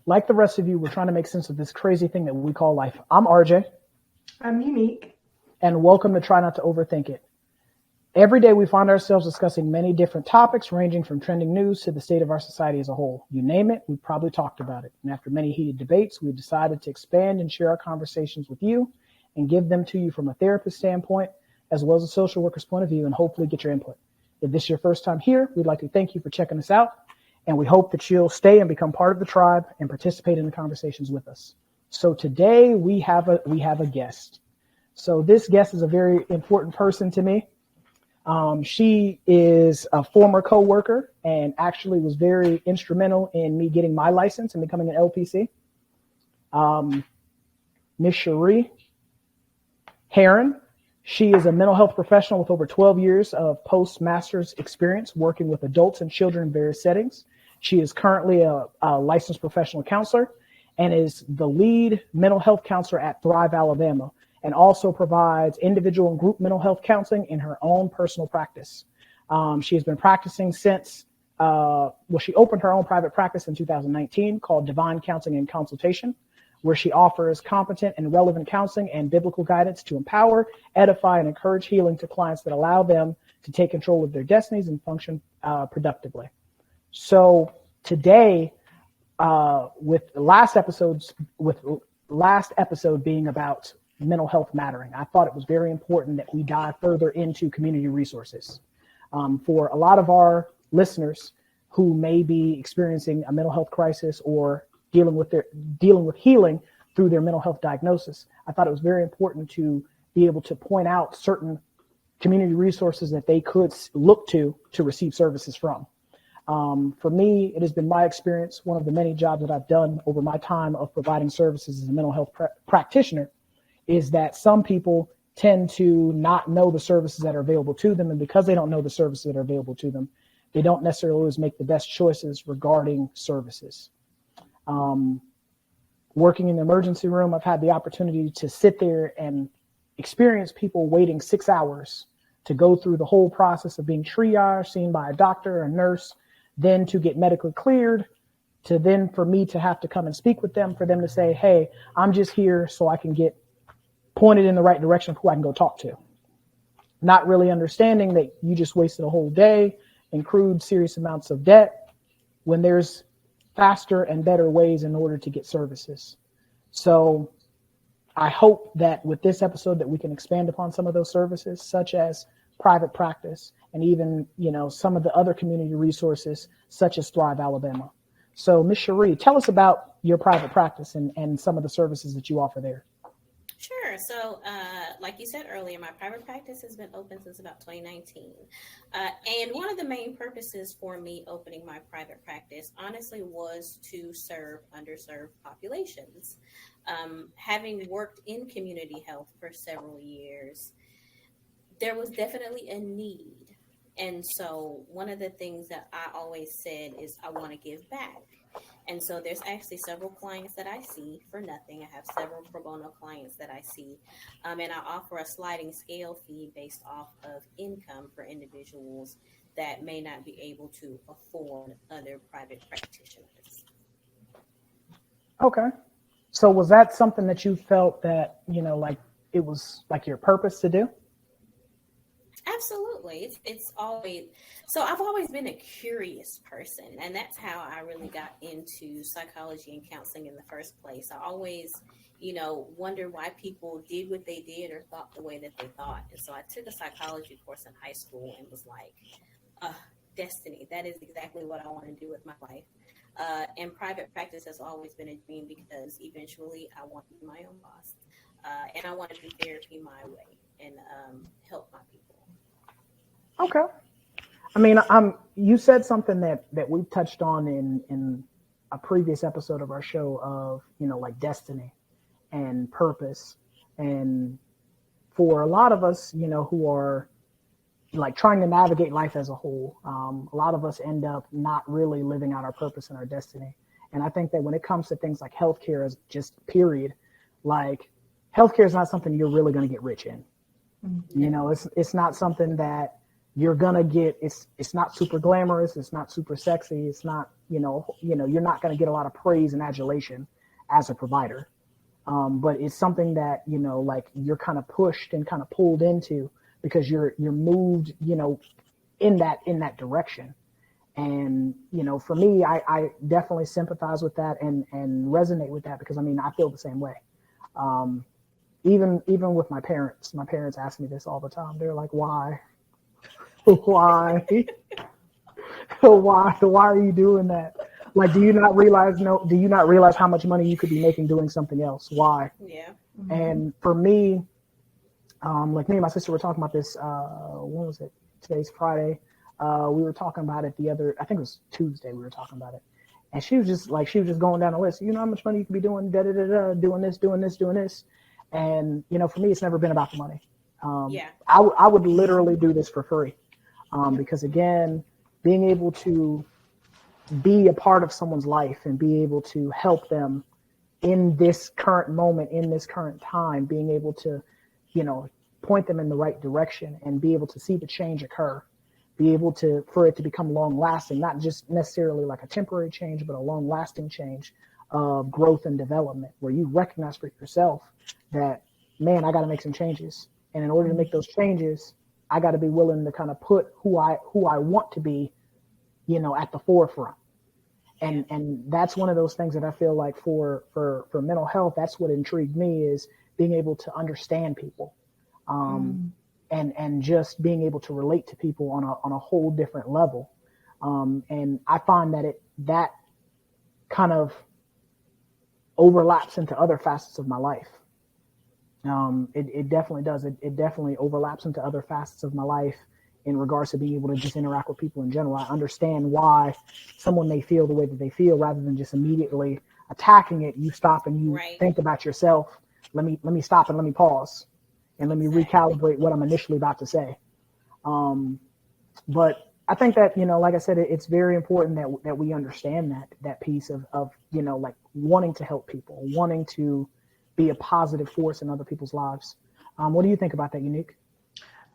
like the rest of you, we're trying to make sense of this crazy thing that we call life. I'm RJ. I'm Unique. And welcome to Try Not to Overthink It. Every day we find ourselves discussing many different topics ranging from trending news to the state of our society as a whole. You name it, we've probably talked about it. And after many heated debates, we've decided to expand and share our conversations with you and give them to you from a therapist standpoint, as well as a social worker's point of view, and hopefully get your input. If this is your first time here, we'd like to thank you for checking us out. And we hope that you'll stay and become part of the tribe and participate in the conversations with us. So today we have a guest. So this guest is a very important person to me. She is a former co-worker and actually was very instrumental in me getting my license and becoming an LPC. Ms. Cherie Heron. She is a mental health professional with over 12 years of postmaster's experience working with adults and children in various settings. She is currently a licensed professional counselor and is the lead mental health counselor at Thrive, Alabama, and also provides individual and group mental health counseling in her own personal practice. She has been practicing since, she opened her own private practice in 2019 called Divine Counseling and Consultation, where she offers competent and relevant counseling and biblical guidance to empower, edify, and encourage healing to clients that allow them to take control of their destinies and function productively. So today, with last episode being about mental health mattering, I thought it was very important that we dive further into community resources. For a lot of our listeners who may be experiencing a mental health crisis or dealing with healing through their mental health diagnosis, I thought it was very important to be able to point out certain community resources that they could look to receive services from. For me, it has been my experience, one of the many jobs that I've done over my time of providing services as a mental health practitioner, is that some people tend to not know the services that are available to them. And because they don't know the services that are available to them, they don't necessarily always make the best choices regarding services. Working in the emergency room, I've had the opportunity to sit there and experience people waiting 6 hours to go through the whole process of being triaged, seen by a doctor or a nurse, then to get medically cleared, to then for me to have to come and speak with them, for them to say, hey, I'm just here so I can get pointed in the right direction of who I can go talk to. Not really understanding that you just wasted a whole day, accrued serious amounts of debt, when there's faster and better ways in order to get services. So I hope that with this episode that we can expand upon some of those services, such as private practice and even, some of the other community resources such as Thrive, Alabama. So Ms. Cherie, tell us about your private practice and some of the services that you offer there. Sure. So, like you said earlier, my private practice has been open since about 2019. And one of the main purposes for me opening my private practice, honestly, was to serve underserved populations. Having worked in community health for several years, there was definitely a need. And so one of the things that I always said is I want to give back. And so there's actually several clients that I see for nothing. I have several pro bono clients that I see. And I offer a sliding scale fee based off of income for individuals that may not be able to afford other private practitioners. Okay. So was that something that you felt that, it was like your purpose to do? Absolutely. It's always, so I've always been a curious person, and that's how I really got into psychology and counseling in the first place. I always, wonder why people did what they did or thought the way that they thought. And so I took a psychology course in high school and was like, destiny, that is exactly what I want to do with my life. And private practice has always been a dream because eventually I want to be my own boss. And I want to do therapy my way and help my people. Okay. I mean, you said something that we touched on in a previous episode of our show of, like destiny and purpose. And for a lot of us, who are like trying to navigate life as a whole, a lot of us end up not really living out our purpose and our destiny. And I think that when it comes to things like healthcare as just period, like healthcare is not something you're really going to get rich in. Mm-hmm. It's not something that you're gonna get it's not super glamorous, it's not super sexy, it's not you're not gonna get a lot of praise and adulation as a provider, but it's something that like you're kind of pushed and kind of pulled into because you're moved in that direction. And for me, I definitely sympathize with that and resonate with that because I feel the same way. Even with my parents ask me this all the time. They're like, why why are you doing that? Like, do you not realize how much money you could be making doing something else? Why? Yeah. And for me, like me and my sister were talking about this, when was it? Today's Friday. We were talking about it I think it was Tuesday we were talking about it. And she was just going down the list. You know how much money you could be doing, doing this. And, for me, it's never been about the money. Yeah. I would literally do this for free. Because again, being able to be a part of someone's life and be able to help them in this current moment, in this current time, being able to, point them in the right direction and be able to see the change occur, be able for it to become long lasting, not just necessarily like a temporary change, but a long lasting change of growth and development where you recognize for yourself that, man, I got to make some changes. And in order to make those changes, I got to be willing to kind of put who I want to be, at the forefront. And that's one of those things that I feel like for mental health, that's what intrigued me is being able to understand people, and just being able to relate to people on a whole different level. And I find that kind of overlaps into other facets of my life. It definitely does. It definitely overlaps into other facets of my life in regards to being able to just interact with people in general. I understand why someone may feel the way that they feel rather than just immediately attacking it. You stop and you think about yourself. Let me stop and let me pause and let me recalibrate what I'm initially about to say. But I think that, like I said, it's very important that we understand that piece of like wanting to help people, wanting to be a positive force in other people's lives. What do you think about that, Unique?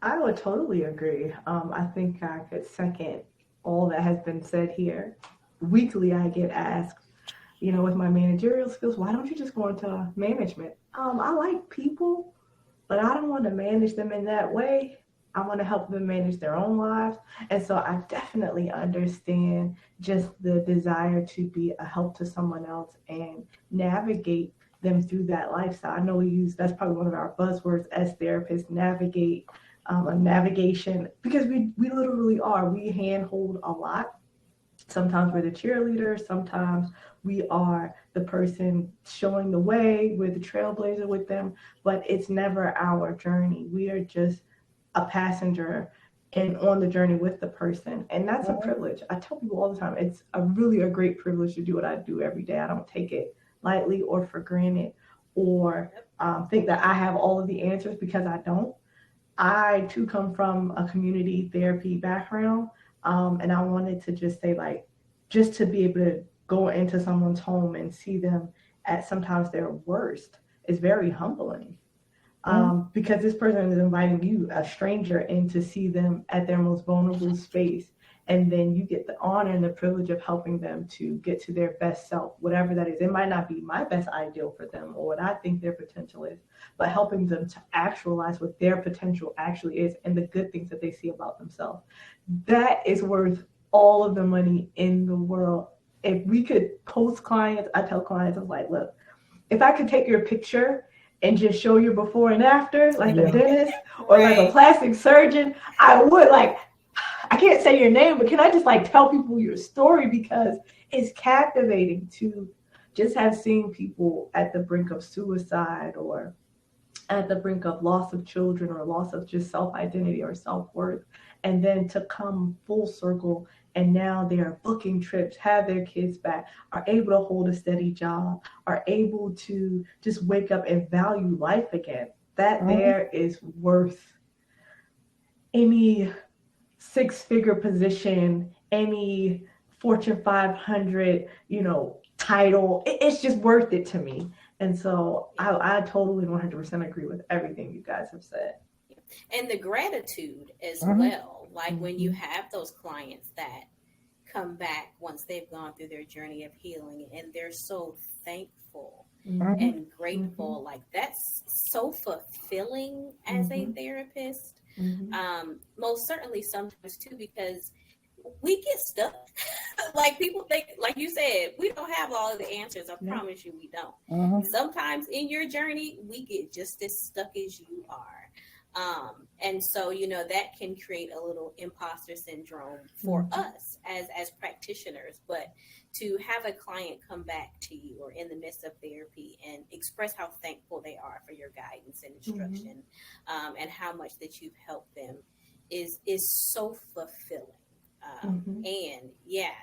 I would totally agree. I think I could second all that has been said here. Weekly, I get asked, with my managerial skills, why don't you just go into management? I like people, but I don't want to manage them in that way. I want to help them manage their own lives. And so I definitely understand just the desire to be a help to someone else and navigate them through that lifestyle. I know that's probably one of our buzzwords as therapists, navigate, a navigation, because we literally are. We handhold a lot. Sometimes we're the cheerleader. Sometimes we are the person showing the way. We're the trailblazer with them, but it's never our journey. We are just a passenger and on the journey with the person. And that's a privilege. I tell people all the time, it's a great privilege to do what I do every day. I don't take it lightly or for granted or think that I have all of the answers, because I don't. I too come from a community therapy background. And I wanted to just say, like, just to be able to go into someone's home and see them at sometimes their worst is very humbling. Because this person is inviting you, a stranger, in to see them at their most vulnerable space. And then you get the honor and the privilege of helping them to get to their best self, whatever that is. It might not be my best ideal for them or what I think their potential is, but helping them to actualize what their potential actually is and the good things that they see about themselves. That is worth all of the money in the world. If we could post clients, I tell clients, I'm like, look, if I could take your picture and just show you before and after, like a dentist or like a plastic surgeon, I would. Like, I can't say your name, but can I just like tell people your story, because it's captivating to just have seen people at the brink of suicide or at the brink of loss of children or loss of just self-identity or self-worth, and then to come full circle and now they are booking trips, have their kids back, are able to hold a steady job, are able to just wake up and value life again. That there is worth any six-figure position, any Fortune 500, title. It's just worth it to me. And so I totally 100% agree with everything you guys have said. And the gratitude as Mhm. well. Like when you have those clients that come back once they've gone through their journey of healing and they're so thankful Mhm. Mhm. and grateful, like that's so fulfilling as a therapist. Mhm. Most certainly sometimes too, because we get stuck. Like people think, like you said, we don't have all of the answers. I Yeah. promise you we don't. Mhm. Sometimes in your journey, we get just as stuck as you are. And so, that can create a little imposter syndrome for us as practitioners. But to have a client come back to you or in the midst of therapy and express how thankful they are for your guidance and instruction, and how much that you've helped them is so fulfilling. And yeah,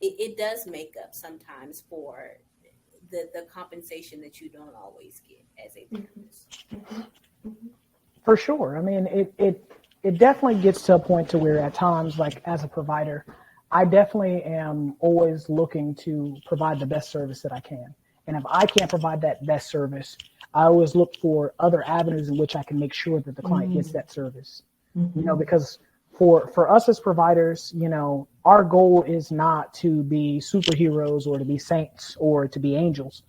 it does make up sometimes for the compensation that you don't always get as a therapist. For sure. I mean, it definitely gets to a point to where at times, like as a provider, I definitely am always looking to provide the best service that I can. And if I can't provide that best service, I always look for other avenues in which I can make sure that the client gets that service. Because for us as providers, our goal is not to be superheroes or to be saints or to be angels.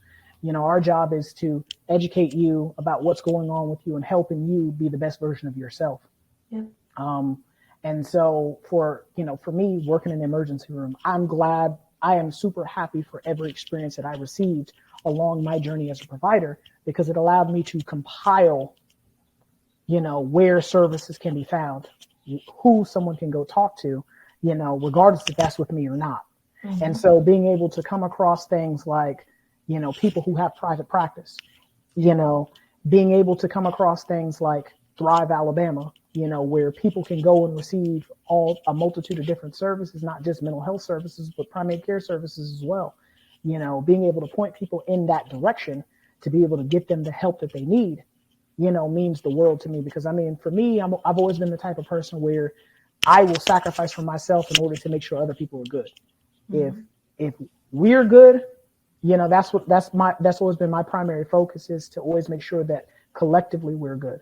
Our job is to educate you about what's going on with you and helping you be the best version of yourself. Yeah. And so for me working in the emergency room, I am super happy for every experience that I received along my journey as a provider, because it allowed me to compile, where services can be found, who someone can go talk to, regardless if that's with me or not. And so being able to come across things like, people who have private practice, being able to come across things like Thrive Alabama, where people can go and receive a multitude of different services, not just mental health services, but primary care services as well. Being able to point people in that direction to be able to get them the help that they need, means the world to me. Because I mean, for me, I've always been the type of person where I will sacrifice for myself in order to make sure other people are good. If we're good, that's always been my primary focus, is to always make sure that collectively we're good.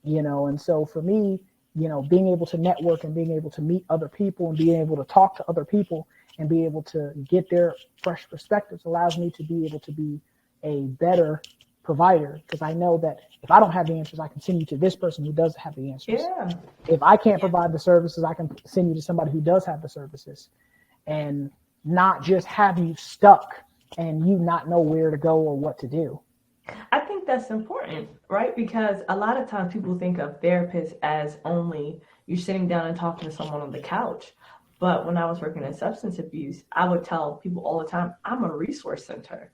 And so for me, being able to network and being able to meet other people and being able to talk to other people and be able to get their fresh perspectives allows me to be able to be a better provider, because I know that if I don't have the answers, I can send you to this person who does have the answers. Yeah. If I can't provide the services, I can send you to somebody who does have the services, and not just have you stuck and you not know where to go or what to do. I think that's important, right? Because a lot of times people think of therapists as only you're sitting down and talking to someone on the couch. But when I was working in substance abuse, I would tell people all the time, I'm a resource center.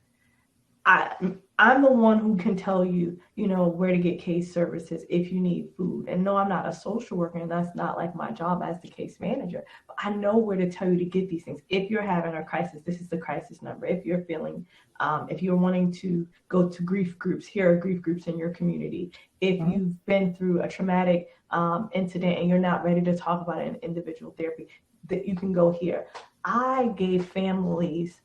I'm the one who can tell you, where to get case services if you need food. And no, I'm not a social worker, and that's not like my job as the case manager. But I know where to tell you to get these things. If you're having a crisis, this is the crisis number. If you're feeling, if you're wanting to go to grief groups, here are grief groups in your community. If you've been through a traumatic incident and you're not ready to talk about it in individual therapy, that you can go here. I gave families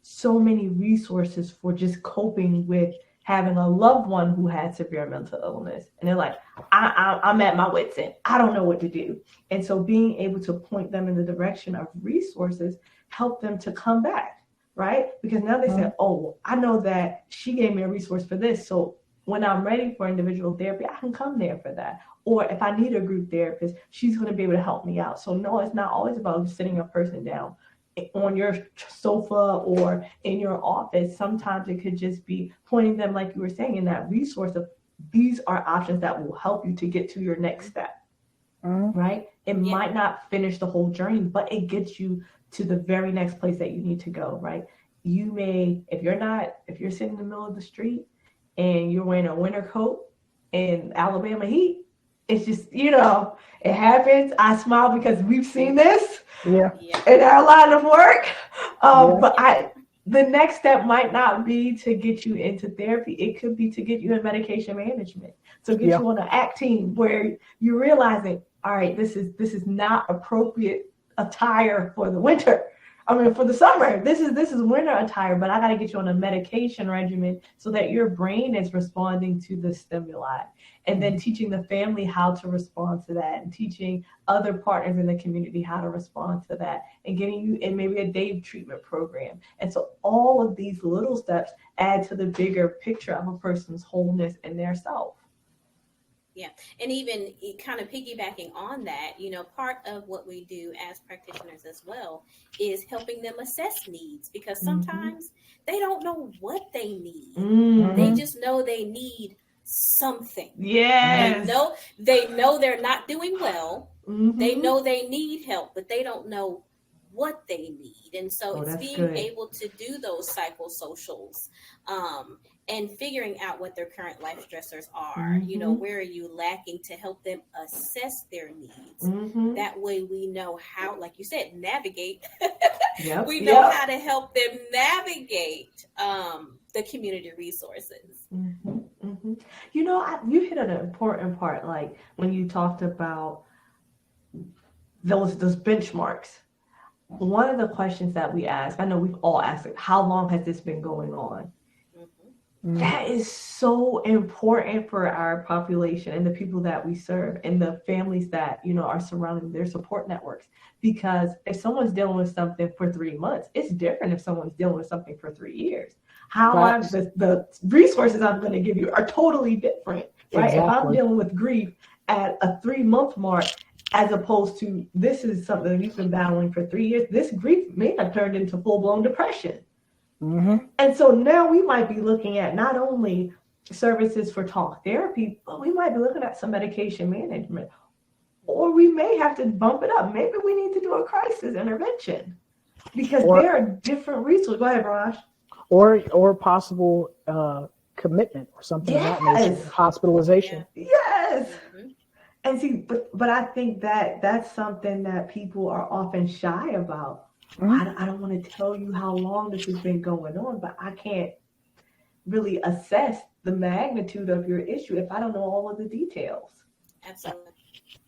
so many resources for just coping with having a loved one who had severe mental illness. And they're like, I'm at my wit's end. I don't know what to do. And so being able to point them in the direction of resources help them to come back, right? Because now they say, oh, I know that she gave me a resource for this. So when I'm ready for individual therapy, I can come there for that. Or if I need a group therapist, she's going to be able to help me out. So no, it's not always about sitting a person down on your sofa or in your office. Sometimes it could just be pointing them, like you were saying, in that resource of these are options that will help you to get to your next step, right? It might not finish the whole journey, but it gets you to the very next place that you need to go, right? You may, if you're sitting in the middle of the street and you're wearing a winter coat in Alabama heat, it's just, it happens. I smile because we've seen this in our line of work. But the next step might not be to get you into therapy. It could be to get you in medication management. So get you on an ACT team where you're realizing, all right, this is not appropriate attire for the winter. I mean, for the summer, this is winter attire, but I got to get you on a medication regimen so that your brain is responding to the stimuli. And then teaching the family how to respond to that, and teaching other partners in the community how to respond to that, and getting you in maybe a day treatment program. And so all of these little steps add to the bigger picture of a person's wholeness and their self. Yeah. And even kind of piggybacking on that, part of what we do as practitioners as well is helping them assess needs, because sometimes they don't know what they need. They just know they need something. Yes. They know they're not doing well. They know they need help, but they don't know what they need. And so it's being able to do those psychosocials, and figuring out what their current life stressors are. Where are you lacking, to help them assess their needs. That way we know how, like you said, navigate. We know how to help them navigate the community resources. You hit an important part, like when you talked about those benchmarks. One of the questions that we ask, I know we've all asked it, how long has this been going on? That is so important for our population and the people that we serve and the families that, are surrounding their support networks. Because if someone's dealing with something for 3 months, it's different if someone's dealing with something for 3 years. The resources I'm going to give you are totally different, right? Exactly. If I'm dealing with grief at a 3-month mark, as opposed to this is something you've been battling for 3 years, this grief may have turned into full-blown depression. And so now we might be looking at not only services for talk therapy, but we might be looking at some medication management, or we may have to bump it up. Maybe we need to do a crisis intervention, because there are different resources. Go ahead, Raj. Or possible commitment or something like that nature, hospitalization. Yes. And see, but I think that's something that people are often shy about. I don't want to tell you how long this has been going on, but I can't really assess the magnitude of your issue if I don't know all of the details.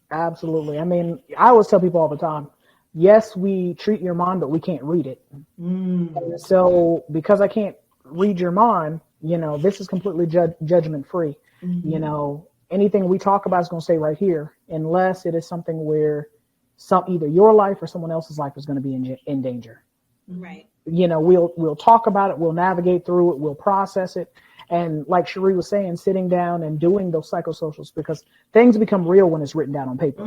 Absolutely. I mean, I always tell people all the time, yes, we treat your mind, but we can't read it. And so because I can't read your mind, this is completely judgment free. Anything we talk about is going to stay right here, unless it is something where either your life or someone else's life is going to be in danger. Right. We'll talk about it. We'll navigate through it. We'll process it. And like Cherie was saying, sitting down and doing those psychosocials, because things become real when it's written down on paper.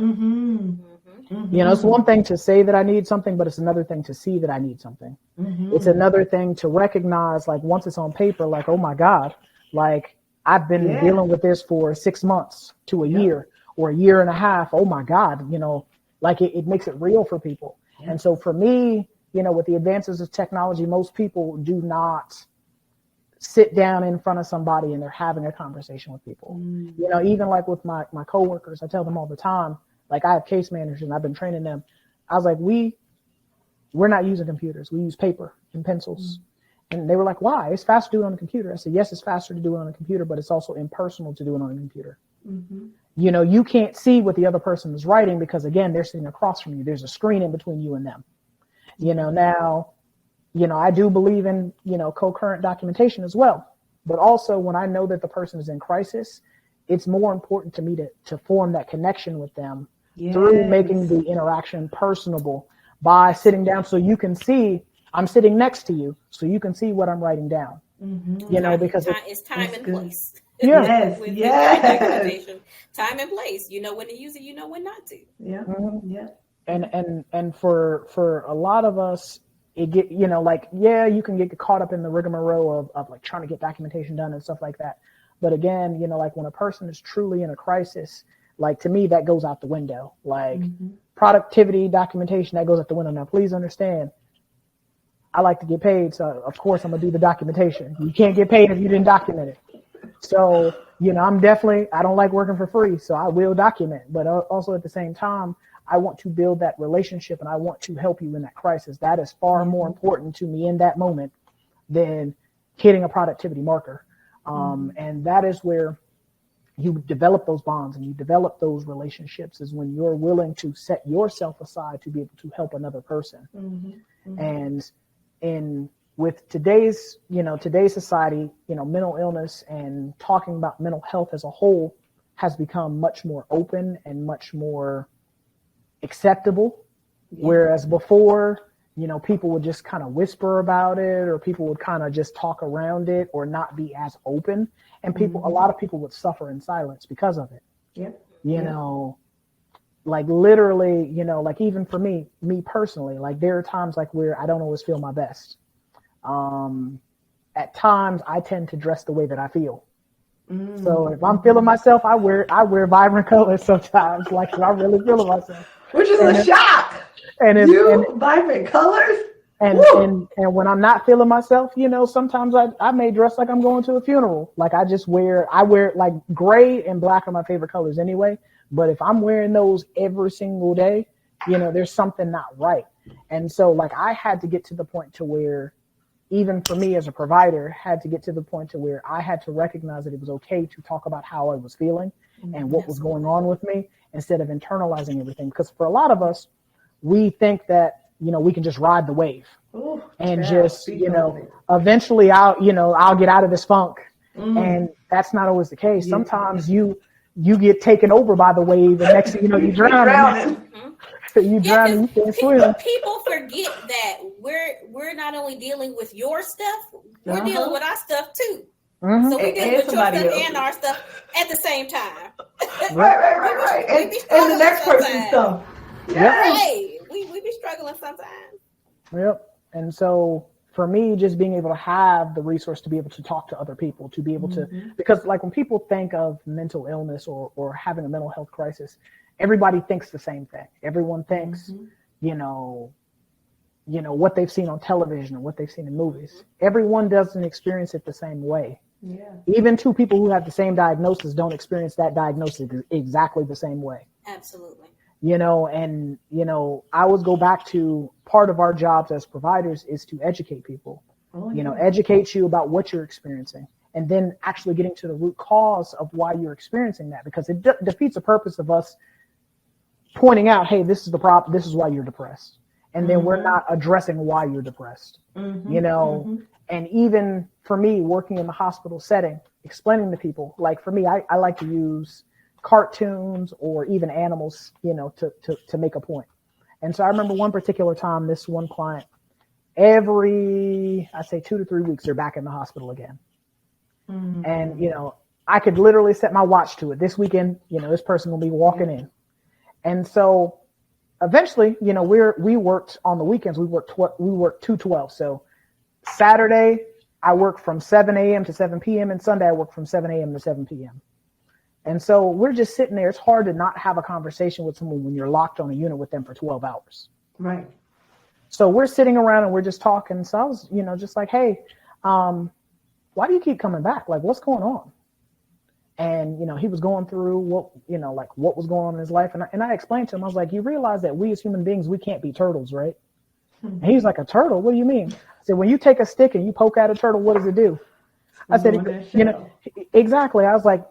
It's one thing to say that I need something, but it's another thing to see that I need something. It's another thing to recognize, like, once it's on paper, like, oh my God, like I've been dealing with this for 6 months to a year or a year and a half. Oh my God, like it makes it real for people. And so for me, with the advances of technology, most people do not sit down in front of somebody and they're having a conversation with people. Even like with my coworkers, I tell them all the time, like I have case managers and I've been training them. I was like, we're not using computers. We use paper and pencils. And they were like, why? It's faster to do it on a computer. I said, yes, it's faster to do it on a computer, but it's also impersonal to do it on a computer. You can't see what the other person is writing because, again, they're sitting across from you. There's a screen in between you and them. Now, I do believe in, concurrent documentation as well. But also when I know that the person is in crisis, it's more important to me to form that connection with them through making the interaction personable by sitting down so you can see I'm sitting next to you so you can see what I'm writing down. Because it's time and place. Yes. Time and place. You know when to use it, you know when not to. And for a lot of us, it get you can get caught up in the rigmarole of like trying to get documentation done and stuff like that. But again, like when a person is truly in a crisis, like to me that goes out the window. Like productivity, documentation, that goes out the window. Now please understand, I like to get paid, so of course I'm gonna do the documentation. You can't get paid if you didn't document it. So, I don't like working for free, so I will document. But also at the same time, I want to build that relationship and I want to help you in that crisis. That is far more important to me in that moment than hitting a productivity marker. And that is where you develop those bonds and you develop those relationships, is when you're willing to set yourself aside to be able to help another person. And in with today's society, mental illness and talking about mental health as a whole has become much more open and much more acceptable. Yeah. Whereas before, people would just kind of whisper about it, or people would kind of just talk around it, or not be as open. And a lot of people would suffer in silence because of it. Yeah. Like literally, like even for me personally, like there are times like where I don't always feel my best. At times I tend to dress the way that I feel. So if I'm feeling myself, I wear vibrant colors sometimes, like if I'm really feeling myself. Which is a shock. And vibrant colors. And when I'm not feeling myself, sometimes I may dress like I'm going to a funeral. Like I wear like gray and black are my favorite colors anyway. But if I'm wearing those every single day, there's something not right. And so like I had to get to the point to where, even for me as a provider, had to get to the point to where I had to recognize that it was okay to talk about how I was feeling and what was going on with me, instead of internalizing everything. Because for a lot of us, we think that, we can just ride the wave and eventually I'll get out of this funk. And that's not always the case. Yeah. Sometimes you get taken over by the wave, and next thing you know, you drown. You drown and you can't swim. People forget that we're not only dealing with your stuff, we're dealing with our stuff too. So we deal with your stuff and our stuff at the same time. Right. And the next person's stuff. Right. We be struggling sometimes. Yep. And so for me, just being able to have the resource to be able to talk to other people, to be able to, because like when people think of mental illness or having a mental health crisis, everybody thinks the same thing. Everyone thinks, what they've seen on television or what they've seen in movies. Everyone doesn't experience it the same way. Yeah. Even two people who have the same diagnosis don't experience that diagnosis exactly the same way. Absolutely. I always go back to part of our jobs as providers is to educate people, educate you about what you're experiencing, and then actually getting to the root cause of why you're experiencing that, because it defeats the purpose of us pointing out, hey, this is the problem, this is why you're depressed. And then we're not addressing why you're depressed, and even for me working in the hospital setting, explaining to people, like for me, I like to use cartoons or even animals, to make a point. And so I remember one particular time, this one client, I'd say 2 to 3 weeks, they're back in the hospital again. And, I could literally set my watch to it. This weekend, this person will be walking in. And so eventually, we worked on the weekends. We worked 2/12. So Saturday, I work from 7 a.m. to 7 p.m. and Sunday I work from 7 a.m. to 7 p.m. And so we're just sitting there. It's hard to not have a conversation with someone when you're locked on a unit with them for 12 hours. Right. So we're sitting around and we're just talking. So I was, just like, hey, why do you keep coming back? Like, what's going on? And, he was going through what was going on in his life. And I explained to him, I was like, you realize that we as human beings, we can't be turtles, right? And he's like, a turtle? What do you mean? I said, when you take a stick and you poke at a turtle, what does it do? I said, exactly. I was like,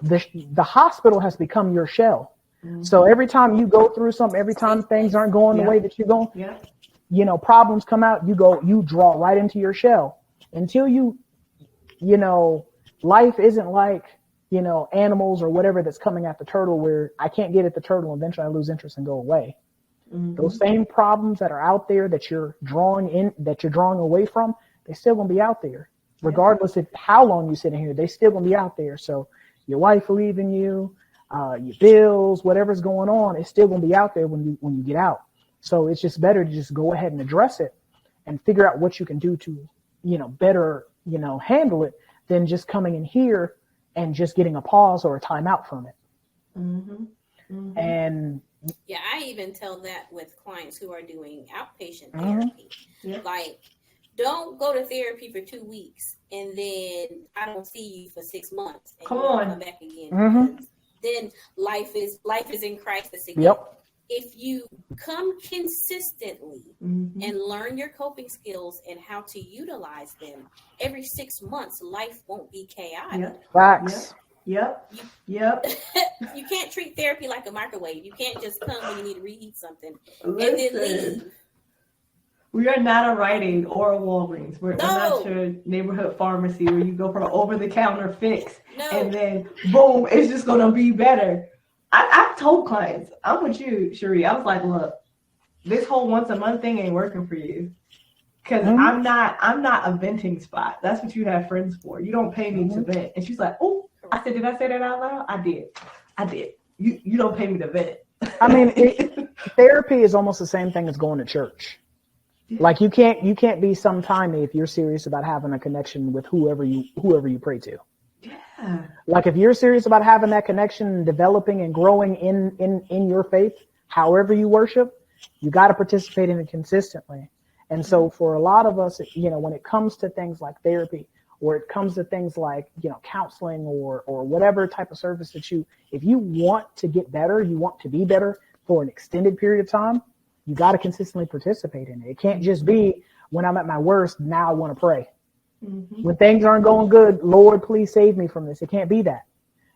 the hospital has become your shell. So every time you go through something, every time things aren't going the way that you're going, problems come out, you draw right into your shell until life isn't like, animals or whatever that's coming at the turtle where I can't get at the turtle and eventually I lose interest and go away. Those same problems that are out there that you're drawing away from, they're still going to be out there. Regardless of how long you sit in here, they still going to be out there. So your wife leaving you, your bills, whatever's going on, it's still going to be out there when you get out. So it's just better to just go ahead and address it and figure out what you can do to, better, handle it than just coming in here and just getting a pause or a timeout from it. And yeah, I even tell that with clients who are doing outpatient therapy. Like, don't go to therapy for 2 weeks and then I don't see you for 6 months and come back again. Then life is in crisis again. If you come consistently and learn your coping skills and how to utilize them, every 6 months life won't be chaotic. Facts. Yep. You can't treat therapy like a microwave. You can't just come when you need to reheat something and then leave. We are not a Rite Aid or a Walgreens. We're No. not your neighborhood pharmacy where you go for an over-the-counter fix No. and then boom, it's just gonna be better. I've told clients, I'm with you, Cherie. I was like, look, this whole once a month thing ain't working for you. Because I'm not a venting spot. That's what you have friends for. You don't pay me to vent. And she's like, oh, I said, did I say that out loud? I did. You don't pay me to vent. I mean, therapy is almost the same thing as going to church. Like you can't be sometimey if you're serious about having a connection with whoever you pray to. Yeah. Like if you're serious about having that connection and developing and growing in your faith, however you worship, you got to participate in it consistently. And so for a lot of us, when it comes to things like therapy, or it comes to things like, counseling or whatever type of service that if you want to get better, you want to be better for an extended period of time, you got to consistently participate in it. It can't just be when I'm at my worst, now I want to pray. Mm-hmm. When things aren't going good, Lord, please save me from this. It can't be that.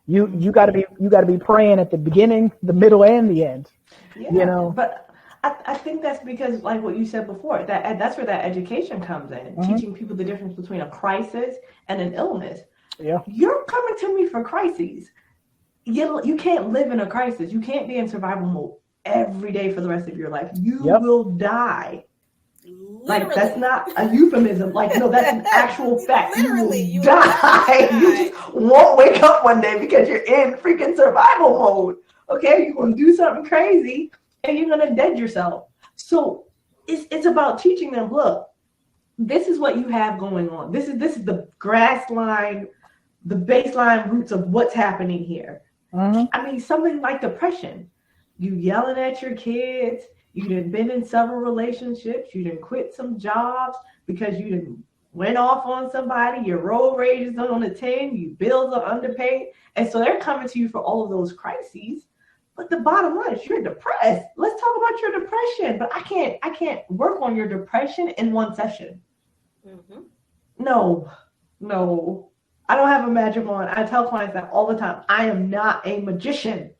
You got to be praying at the beginning, the middle, and the end. Yeah, But I think that's because, like what you said before, that's where that education comes in, teaching people the difference between a crisis and an illness. Yeah. You're coming to me for crises. You can't live in a crisis. You can't be in survival mode every day for the rest of your life. You will die. Literally. Like, that's not a euphemism. Like, no, that's an actual fact. Literally, you will die. You just won't wake up one day because you're in freaking survival mode. Okay? You're going to do something crazy and you're going to dead yourself. So it's about teaching them, look, this is what you have going on. This is the grass line, the baseline roots of what's happening here. Mm-hmm. I mean, something like depression. You yelling at your kids. You done been in several relationships. You done quit some jobs because you done went off on somebody. Your road rage is on a 10. Your bills are underpaid. And so they're coming to you for all of those crises. But the bottom line is you're depressed. Let's talk about your depression. But I can't work on your depression in one session. Mm-hmm. No. I don't have a magic wand. I tell clients that all the time. I am not a magician.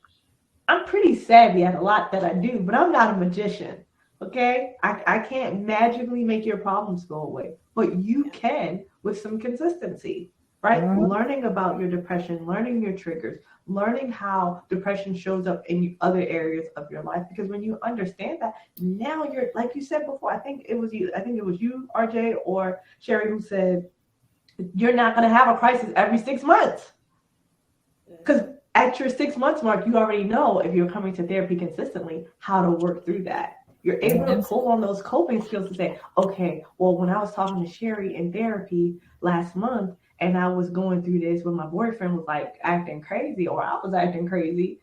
I'm pretty savvy at a lot that I do, but I'm not a magician, okay? I can't magically make your problems go away, but you can with some consistency, right? Mm-hmm. Learning about your depression, learning your triggers, learning how depression shows up in other areas of your life, because when you understand that, now you're, like you said before, I think it was you, RJ, or Sherry, who said, you're not going to have a crisis every 6 months. Because at your 6 months mark, you already know, if you're coming to therapy consistently, how to work through that. You're able to pull on those coping skills to say, okay, well, when I was talking to Sherry in therapy last month and I was going through this when my boyfriend was like acting crazy, or I was acting crazy,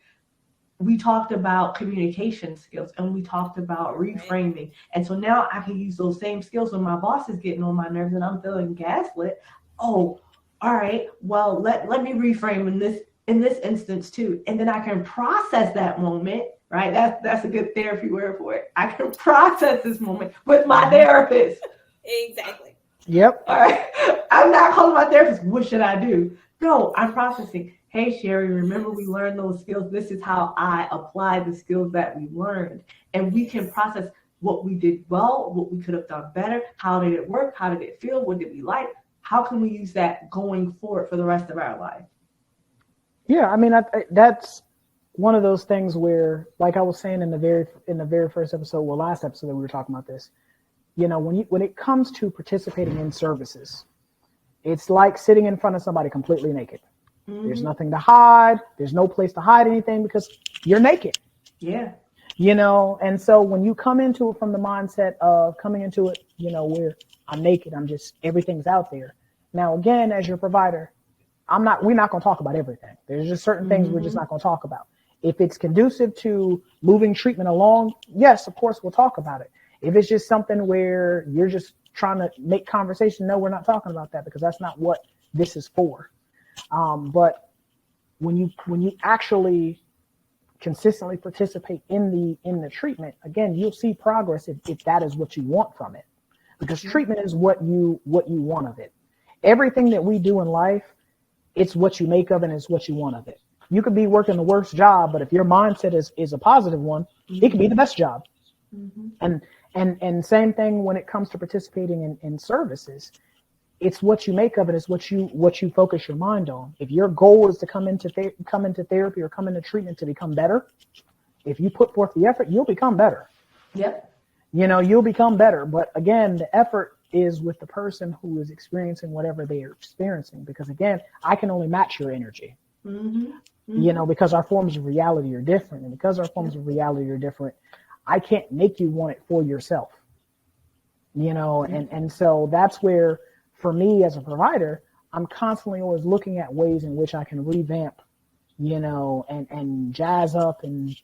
we talked about communication skills and we talked about reframing. And so now I can use those same skills when my boss is getting on my nerves and I'm feeling gaslit. Oh, all right, well, let me reframe in this instance too. And then I can process that moment, right? That's a good therapy word for it. I can process this moment with my therapist. Exactly. Yep. All right. I'm not calling my therapist, what should I do? No, I'm processing. Hey, Sherry, remember we learned those skills. This is how I apply the skills that we learned. And we can process what we did well, what we could have done better. How did it work? How did it feel? What did we like? How can we use that going forward for the rest of our life? Yeah, I mean, that's one of those things where, like I was saying in the very first episode, well, last episode that we were talking about this, when it comes to participating in services, it's like sitting in front of somebody completely naked. Mm-hmm. There's nothing to hide. There's no place to hide anything because you're naked. Yeah. And so when you come into it from the mindset of coming into it, where I'm naked, everything's out there. Now, again, as your provider, we're not going to talk about everything. There's just certain things we're just not going to talk about. If it's conducive to moving treatment along, yes, of course, we'll talk about it. If it's just something where you're just trying to make conversation, no, we're not talking about that because that's not what this is for. But when you actually consistently participate in the treatment, again, you'll see progress if that is what you want from it, because treatment is what you want of it. Everything that we do in life, it's what you make of it and it's what you want of it. You could be working the worst job, but if your mindset is a positive one, it could be the best job. Mm-hmm. And same thing when it comes to participating in services. It's what you make of it, is what you focus your mind on. If your goal is to come into therapy or come into treatment to become better, if you put forth the effort, you'll become better. Yep. You'll become better. But again, the effort is with the person who is experiencing whatever they are experiencing. Because again, I can only match your energy. Because our forms of reality are different. And because our forms of reality are different, I can't make you want it for yourself. And so that's where, for me as a provider, I'm constantly always looking at ways in which I can revamp, and jazz up and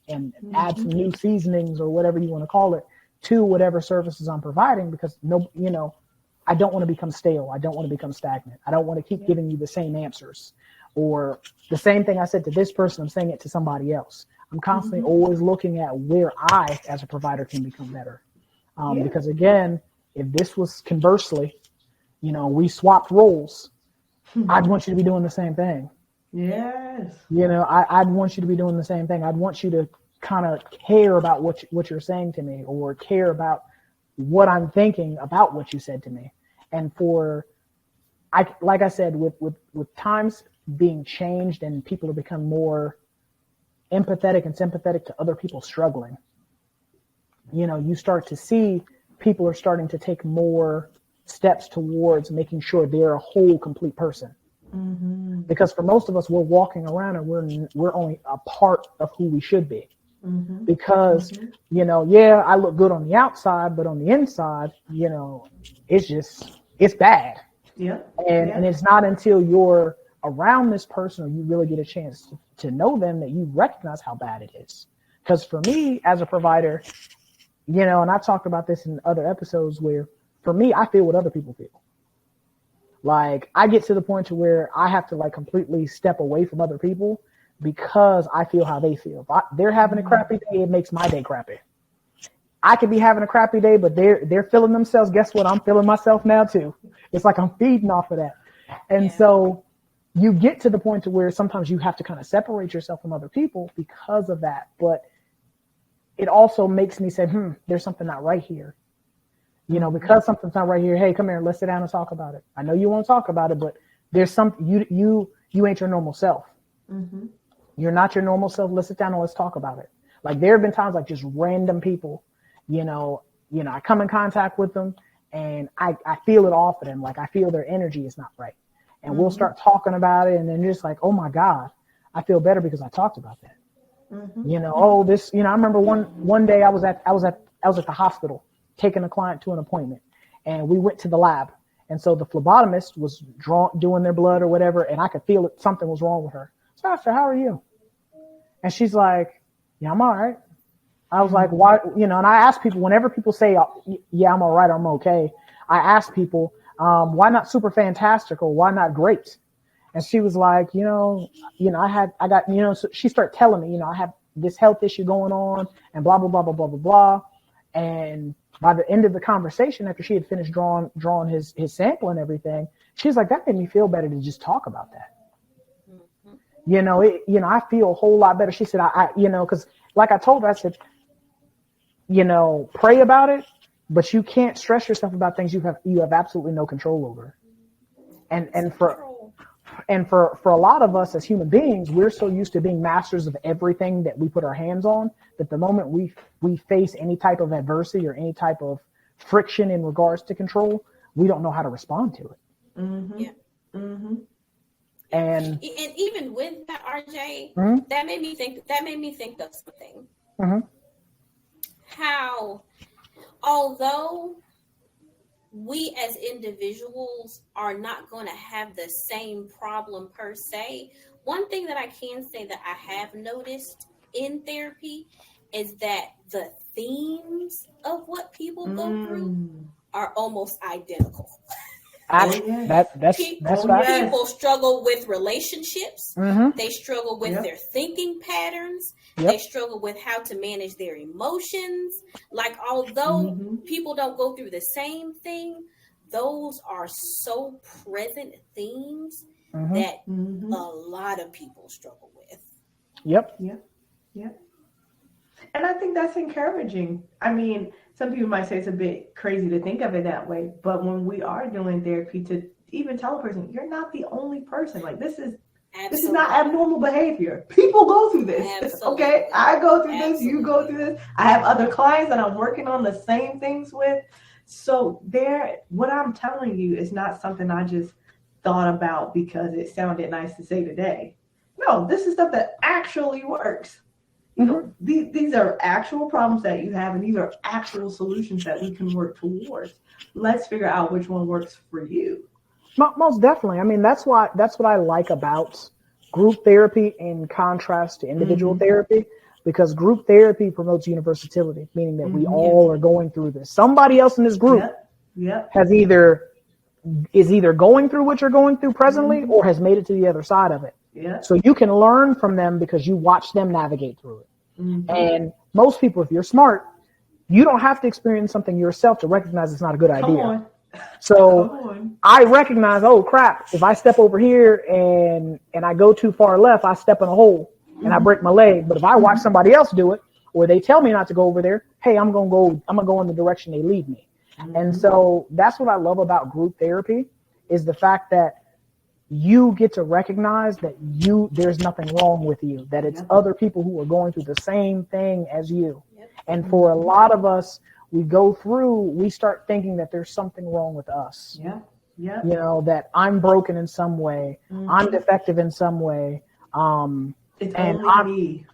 add some new seasonings or whatever you want to call it to whatever services I'm providing, because I don't want to become stale. I don't want to become stagnant. I don't want to keep giving you the same answers, or the same thing I said to this person, I'm saying it to somebody else. I'm constantly always looking at where I, as a provider, can become better. Because again, if this was conversely, we swapped roles, I'd want you to be doing the same thing. Yes. I'd want you to be doing the same thing. I'd want you to kind of care about what you're saying to me, or care about what I'm thinking about what you said to me. And like I said, with times being changed and people have become more empathetic and sympathetic to other people struggling, you start to see people are starting to take more steps towards making sure they're a whole, complete person. Because for most of us, we're walking around and we're only a part of who we should be. Because, I look good on the outside, but on the inside, it's bad. Yeah. And it's not until you're around this person or you really get a chance to know them that you recognize how bad it is. Because for me as a provider, and I've talked about this in other episodes, where for me, I feel what other people feel. Like, I get to the point to where I have to completely step away from other people because I feel how they feel. If they're having a crappy day, it makes my day crappy. I could be having a crappy day, but they're feeling themselves. Guess what? I'm feeling myself now too. It's like I'm feeding off of that. And so you get to the point to where sometimes you have to kind of separate yourself from other people because of that. But it also makes me say, there's something not right here. Because something's not right here. Hey, come here. Let's sit down and talk about it. I know you want to talk about it, but there's something you ain't your normal self. You're not your normal self. Let's sit down and let's talk about it. Like, there have been times, like, just random people, I come in contact with them and I feel it off of them. Like, I feel their energy is not right. And we'll start talking about it. And then just like, oh my God, I feel better because I talked about that. I remember one day I was at the hospital taking a client to an appointment, and we went to the lab. And so the phlebotomist was doing their blood or whatever. And I could feel it. Something was wrong with her. So I said, how are you? And she's like, yeah, I'm all right. I was like, why? And I ask people, whenever people say, yeah, I'm all right, I'm okay, I ask people, why not super fantastic, or why not great? And she was like, so she started telling me, I have this health issue going on and blah, blah, blah, blah, blah, blah, blah. And by the end of the conversation, after she had finished drawing his sample and everything, she's like, that made me feel better to just talk about that. I feel a whole lot better. She said, because like I told her, I said, pray about it, but you can't stress yourself about things you have absolutely no control over. And for a lot of us as human beings, we're so used to being masters of everything that we put our hands on, that the moment we face any type of adversity or any type of friction in regards to control, we don't know how to respond to it. And even with that, RJ, that made me think of something. How, although we as individuals are not going to have the same problem per se, one thing that I can say that I have noticed in therapy is that the themes of what people go through are almost identical. That's People struggle with relationships. They struggle with their thinking patterns. They struggle with how to manage their emotions. Like, although people don't go through the same thing, those are so present themes that a lot of people struggle with. And I think that's encouraging. I mean, some people might say it's a bit crazy to think of it that way, but when we are doing therapy, to even tell a person, you're not the only person. Like this is not abnormal behavior. People go through this. Absolutely. Okay, I go through this. Absolutely. You go through this. I have other clients that I'm working on the same things with. So what I'm telling you is not something I just thought about because it sounded nice to say today. No, this is stuff that actually works. You know, these are actual problems that you have, and these are actual solutions that we can work towards. Let's figure out which one works for you. Most definitely. I mean, that's what I like about group therapy in contrast to individual therapy, because group therapy promotes universality, meaning that we all are going through this. Somebody else in this group is either going through what you're going through presently or has made it to the other side of it. Yeah. So you can learn from them because you watch them navigate through it. And most people, if you're smart, you don't have to experience something yourself to recognize it's not a good idea. So I recognize, oh crap, if I step over here and I go too far left, I step in a hole and I break my leg. But if I watch somebody else do it, or they tell me not to go over there, hey, I'm gonna go in the direction they lead me. And so that's what I love about group therapy, is the fact that you get to recognize that there's nothing wrong with you, that it's other people who are going through the same thing as you. And for a lot of us, we start thinking that there's something wrong with us. You know, that I'm broken in some way, I'm defective in some way. It's only me.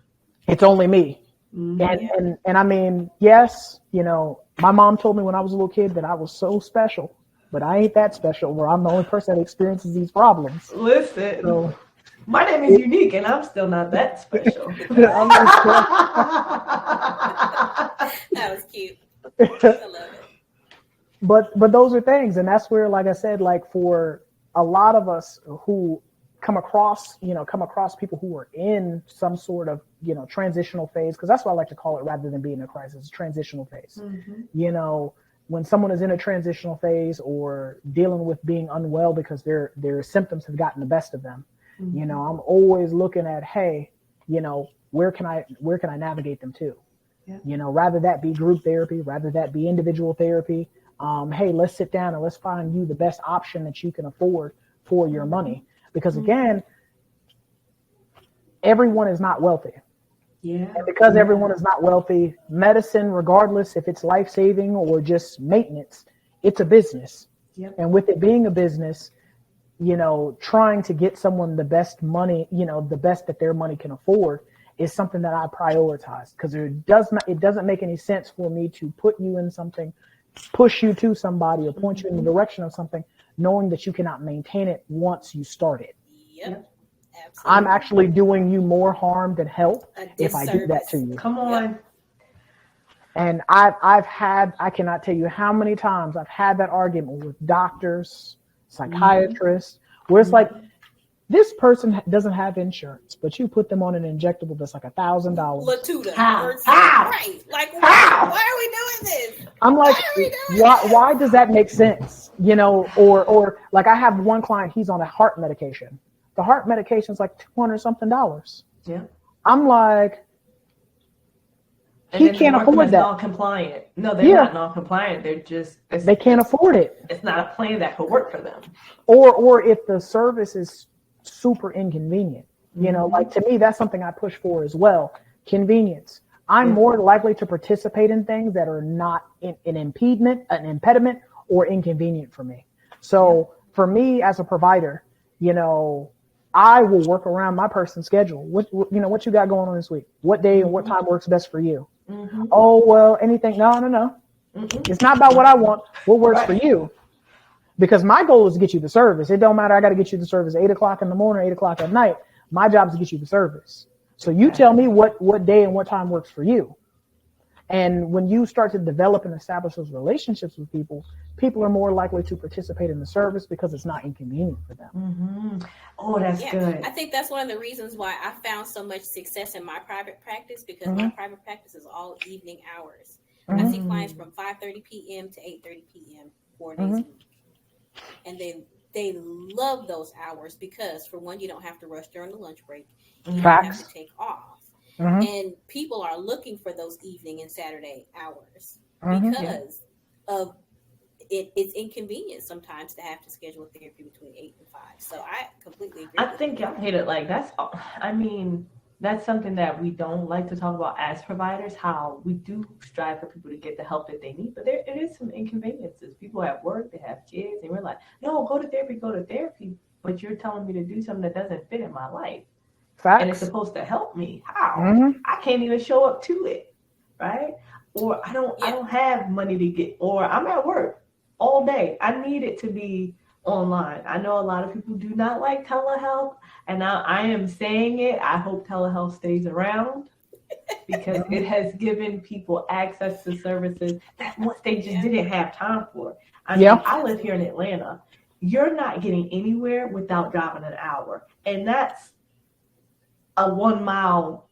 It's only me. And I mean, yes, you know, my mom told me when I was a little kid that I was so special, but I ain't that special where I'm the only person that experiences these problems. Listen, so, my name is unique and I'm still not that special. That was cute. I love it. But those are things, and that's where, like I said, like for a lot of us who come across people who are in some sort of, you know, transitional phase, because that's what I like to call it rather than being a crisis, transitional phase. You know, when someone is in a transitional phase or dealing with being unwell because their symptoms have gotten the best of them, you know, I'm always looking at, hey, you know, where can I navigate them to? You know, rather that be group therapy, rather that be individual therapy. Hey, let's sit down and let's find you the best option that you can afford for your money. Because again, everyone is not wealthy. And because everyone is not wealthy, medicine, regardless if it's life-saving or just maintenance, it's a business. And with it being a business, you know, trying to get someone the best money, you know, the best that their money can afford is something that I prioritize, because it doesn't make any sense for me to put you in something, push you to somebody, or point you in the direction of something, knowing that you cannot maintain it once you start it. Absolutely. I'm actually doing you more harm than help if I do that to you. Come on. And I cannot tell you how many times I've had that argument with doctors, psychiatrists, where it's like, this person doesn't have insurance, but you put them on an injectable that's like $1,000. Latuda. How? Right. Like, why are we doing this? I'm like, why does that make sense? You know, or like I have one client, he's on a heart medication. The heart medication is like $200 something. I'm like, he can't afford that. Non-compliant. No, they're not non-compliant. They're just they can't afford it. It's not a plan that could work for them. Or if the service is super inconvenient, you know, like to me, that's something I push for as well. Convenience. I'm more likely to participate in things that are not an impediment, or inconvenient for me. So for me as a provider, you know, I will work around my person's schedule. What you got going on this week? What day and what time works best for you? Oh, well, anything. No. It's not about what I want. What works for you? Because my goal is to get you the service. It don't matter. I got to get you the service 8 o'clock in the morning, 8 o'clock at night. My job is to get you the service. So you tell me what day and what time works for you. And when you start to develop and establish those relationships with people, people are more likely to participate in the service because it's not inconvenient for them. Oh, that's good. I think that's one of the reasons why I found so much success in my private practice, because my private practice is all evening hours. I see clients from 5:30 p.m. to 8:30 p.m. 4 days a week. And they love those hours because, for one, you don't have to rush during the lunch break. You don't have to take off. And people are looking for those evening and Saturday hours. Mhm. because of it's inconvenient sometimes to have to schedule therapy between 8 and 5. So I completely agree I with think you. y'all hit it like that's. I mean, that's something that we don't like to talk about as providers. How we do strive for people to get the help that they need, but there it is some inconveniences. People at work, they have kids, and we're like, no, go to therapy, go to therapy. But you're telling me to do something that doesn't fit in my life, and it's Facts. supposed to help me. How? Hmm. I can't even show up to it, right? Or I Yeah. don't have money to get, or I'm at work all day. I need it to be online. I know a lot of people do not like telehealth, and now I am saying it. I hope telehealth stays around because it has given people access to services that once they just Yeah. didn't have time for. I Yeah. mean, I live here in Atlanta. You're not getting anywhere without driving an hour, and that's a 1 mile.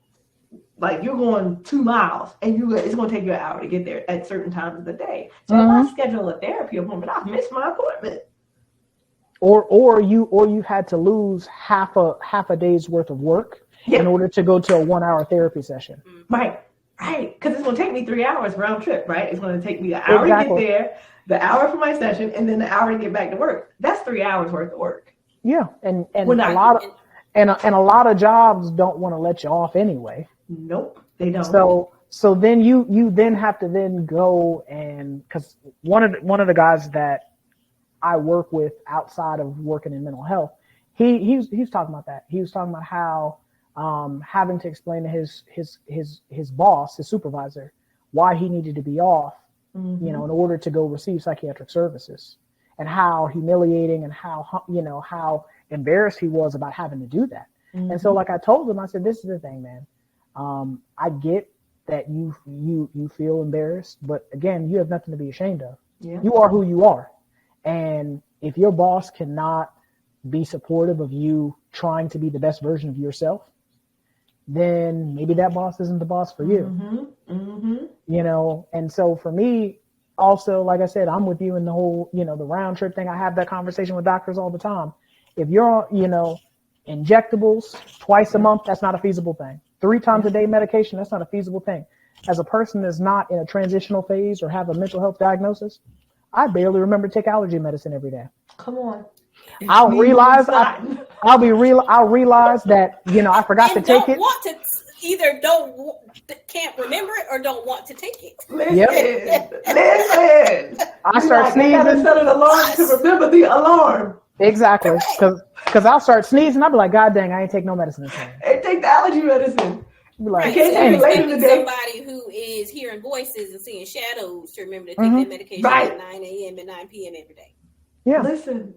Like you're going 2 miles, and it's going to take you an hour to get there at certain times of the day. So if I schedule a therapy appointment, I've missed my appointment. Or you had to lose half a day's worth of work in Yeah, order to go to a 1 hour therapy session. right, right. Because it's going to take me 3 hours round trip, right? It's going to take me an hour to get Exactly. there, the hour for my session, and then the hour to get back to work. That's 3 hours worth of work. Yeah, and When a I lot of and a lot of jobs don't want to let you off anyway. nope, they don't. So then you then have to then go, and because one of the guys that I work with outside of working in mental health, he was talking about that. He was talking about how having to explain to his boss, his supervisor, why he needed to be off, Mm-hmm. in order to go receive psychiatric services, and how humiliating and how embarrassed he was about having to do that. Mm-hmm. And so, like I told him, I said, this is the thing, man. I get that you feel embarrassed, but again, you have nothing to be ashamed of. Yeah. You are who you are. And if your boss cannot be supportive of you trying to be the best version of yourself, then maybe that boss isn't the boss for you. Mm-hmm. Mm-hmm. And so for me, also, like I said, I'm with you in the whole, the round trip thing. I have that conversation with doctors all the time. If you're, injectables twice a month, that's not a feasible thing. 3 times a day medication, that's not a feasible thing. As a person that's not in a transitional phase or have a mental health diagnosis, I barely remember to take allergy medicine every day. Come on. I'll realize that, I forgot to and take don't it. want to either can't remember it or don't want to take it. Listen, Yep. listen. I start They gotta sneezing. set an alarm to remember the alarm. Exactly. Because I'll start sneezing. I'll be like, God dang, I ain't take no medicine this morning. And take the allergy medicine. I'll be like, Right. can't So take you're it later in the expecting day. somebody who is hearing voices and seeing shadows to remember to take their medication Right. at 9 a.m. and 9 p.m. every day. yeah. Listen.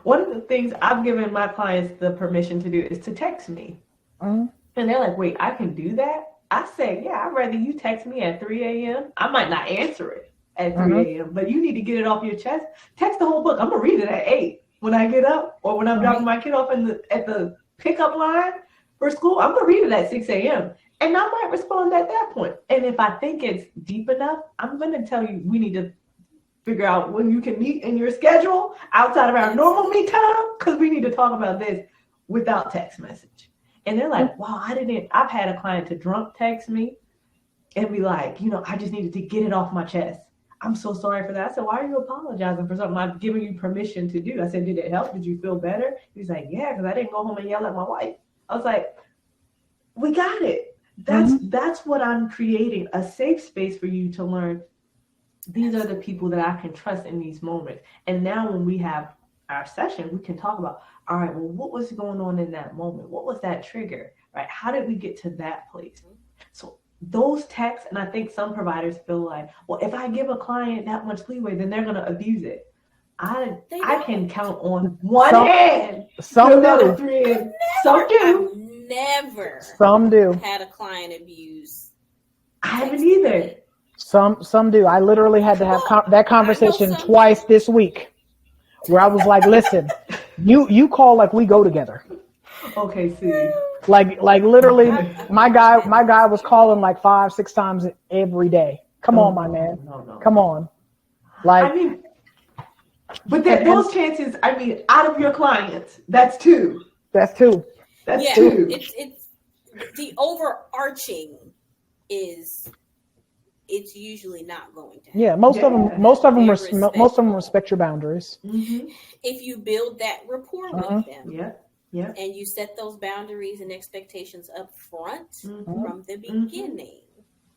One of the things I've given my clients the permission to do is to text me. Mhm. And they're like, wait, I can do that? I say, yeah, I'd rather you text me at 3 a.m. I might not answer it at 3 a.m., but you need to get it off your chest. Text the whole book. I'm going to read it at 8 when I get up, or when I'm dropping my kid off at the pickup line for school. I'm going to read it at 6 a.m. And I might respond at that point. And if I think it's deep enough, I'm going to tell you we need to figure out when you can meet in your schedule outside of our normal meet time, because we need to talk about this without text message. And they're like, wow, I've had a client to drunk text me and be like, I just needed to get it off my chest. I'm so sorry for that. I said, why are you apologizing for something I've given you permission to do? I said, did it help? Did you feel better? He's like, yeah, because I didn't go home and yell at my wife. I was like, we got it. That's what I'm creating, a safe space for you to learn. These are the people that I can trust in these moments. And now when we have our session, we can talk about, all right, well, what was going on in that moment? What was that trigger, right? How did we get to that place? So those texts, and I think some providers feel like, well, if I give a client that much leeway, then they're going to abuse it. I can count on one hand. Some do. 3 and some do. I've never Some do. had a client abuse. I haven't either. Some do. I literally had to have that conversation twice this week, where I was like, listen, you call like we go together. Okay, see. Like literally, my guy was calling like 5-6 times every day. Come on, my man. No. Come on. Like, I mean, but those chances, out of your clients, that's 2. that's 2. That's Yeah, 2. it's the overarching is it's usually not going to happen. Yeah, most of them, Yeah. most of them respect your boundaries. Mm-hmm. If you build that rapport Uh-huh. with them, Yep. Yep. and you set those boundaries and expectations up front Mhm. from the Mhm. beginning,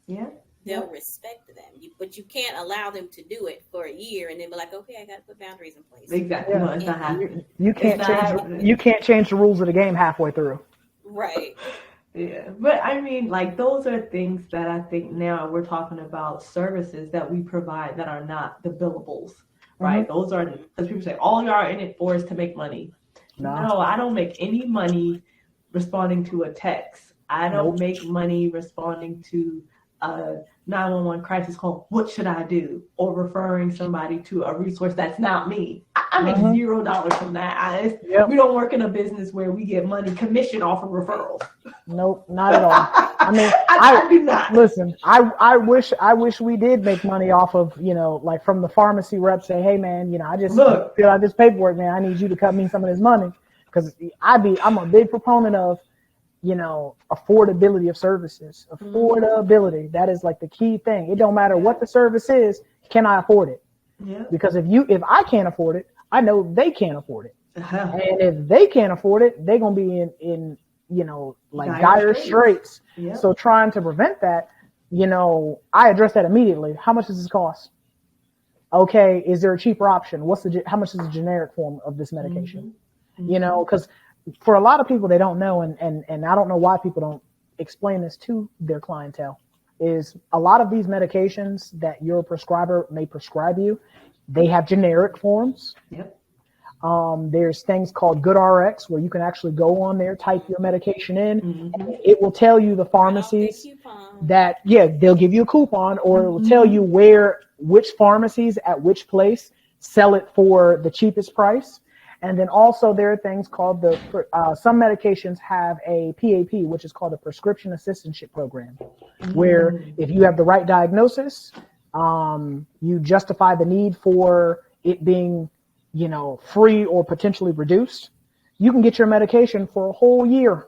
Yeah. they'll Yep. respect them. But you can't allow them to do it for a year and then be like, okay, I got to put boundaries in place. Exactly. Yeah. No, it's not happening. You can't It's not change. happening. You can't change the rules of the game halfway through. Right. Yeah, but I mean, like, those are things that I think now we're talking about services that we provide that are not the billables, right? Those are, because people say all you are in it for is to make money. No. No, I don't make any money responding to a text. I don't Nope. make money responding to a 911 crisis call. What should I do? Or referring somebody to a resource that's not me. I make Mhm. $0 from that. Yep. We don't work in a business where we get money commission off of referrals. Nope, not at all. I mean, I do not. listen. I wish we did make money off of, like from the pharmacy rep say, hey man, I just Look. fill out this paperwork, man. I need you to cut me some of this money, because I'm a big proponent of, affordability of services. Affordability, that is like the key thing. It don't matter what the service is, can I afford it? Yeah. Because if I can't afford it, I know they can't afford it. Uh-huh. And if they can't afford it, they're gonna be in dire straits. Yeah. So trying to prevent that, I address that immediately. How much does this cost? Okay, is there a cheaper option? How much is the generic form of this medication? Mm-hmm. Because for a lot of people, they don't know, and I don't know why people don't explain this to their clientele, is a lot of these medications that your prescriber may prescribe you, they have generic forms. Yep. There's things called GoodRx where you can actually go on there, type your medication in, Mm-hmm. and it will tell you the pharmacies that, they'll give you a coupon, or it will tell you which pharmacies at which place sell it for the cheapest price. And then also there are things called some medications have a PAP, which is called a prescription assistantship program, where if you have the right diagnosis, you justify the need for it being, free or potentially reduced, you can get your medication for a whole year.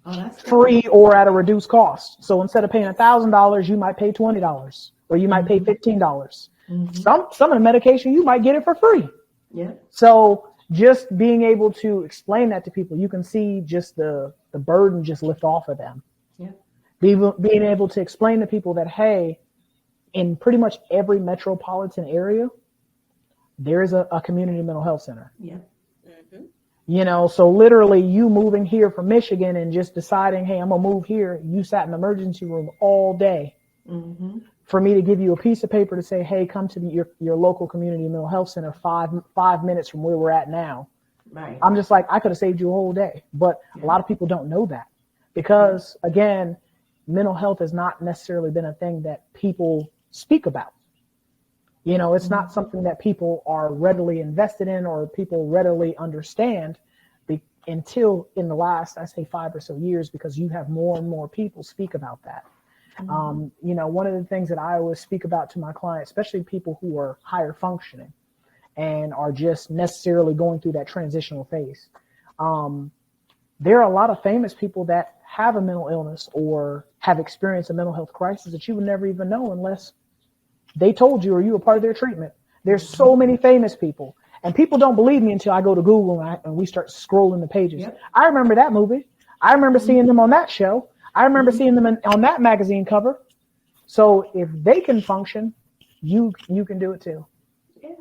Oh, that's free or at a reduced cost. So instead of paying $1,000, you might pay $20, or you might pay $15. Mm-hmm. Some of the medication, you might get it for free. Yeah. So just being able to explain that to people, you can see just the burden just lift off of them. Yeah. Being able to explain to people that, hey, in pretty much every metropolitan area, there is a community mental health center. Yeah. Mm-hmm. So literally you moving here from Michigan and just deciding, hey, I'm going to move here. You sat in the emergency room all day Mm-hmm. for me to give you a piece of paper to say, hey, come to your local community mental health center 5 minutes from where we're at now. Right. I'm just like, I could have saved you a whole day. But a lot of people don't know that because, again, mental health has not necessarily been a thing that people speak about. It's not something that people are readily invested in or people readily understand until in the last, I say 5 or so years, because you have more and more people speak about that. One of the things that I always speak about to my clients, especially people who are higher functioning and are just necessarily going through that transitional phase. There are a lot of famous people that have a mental illness or have experienced a mental health crisis that you would never even know unless they told you or you were part of their treatment. There's so many famous people, and people don't believe me until I go to Google and we start scrolling the pages. Yep. I remember that movie. I remember seeing them on that show. I remember seeing them on that magazine cover. So if they can function, you can do it too. Yeah.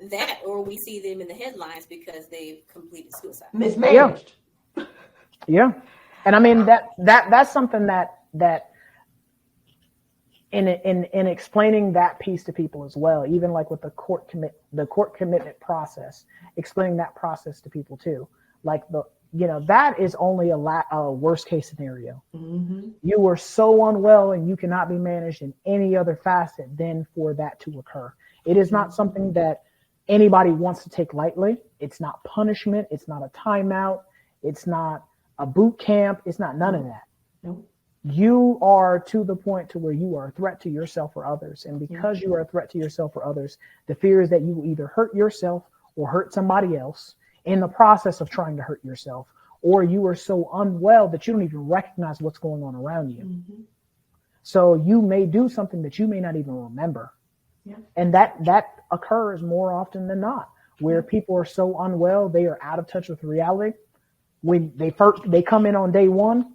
That, or we see them in the headlines because they've completed suicide. Mismanaged. Yeah. And I mean that's something that in explaining that piece to people as well, even like with the court commitment process, explaining that process to people too. Like that is only a worst case scenario. Mm-hmm. You were so unwell and you cannot be managed in any other facet than for that to occur. It is not something that anybody wants to take lightly. It's not punishment. It's not a timeout. It's not a boot camp. It's not none of that. Nope. You are to the point to where you are a threat to yourself or others. And because you are a threat to yourself or others, the fear is that you will either hurt yourself or hurt somebody else in the process of trying to hurt yourself, or you are so unwell that you don't even recognize what's going on around you. Mm-hmm. So you may do something that you may not even remember. Yeah. And that occurs more often than not, where people are so unwell, they are out of touch with reality. When they come in on day one,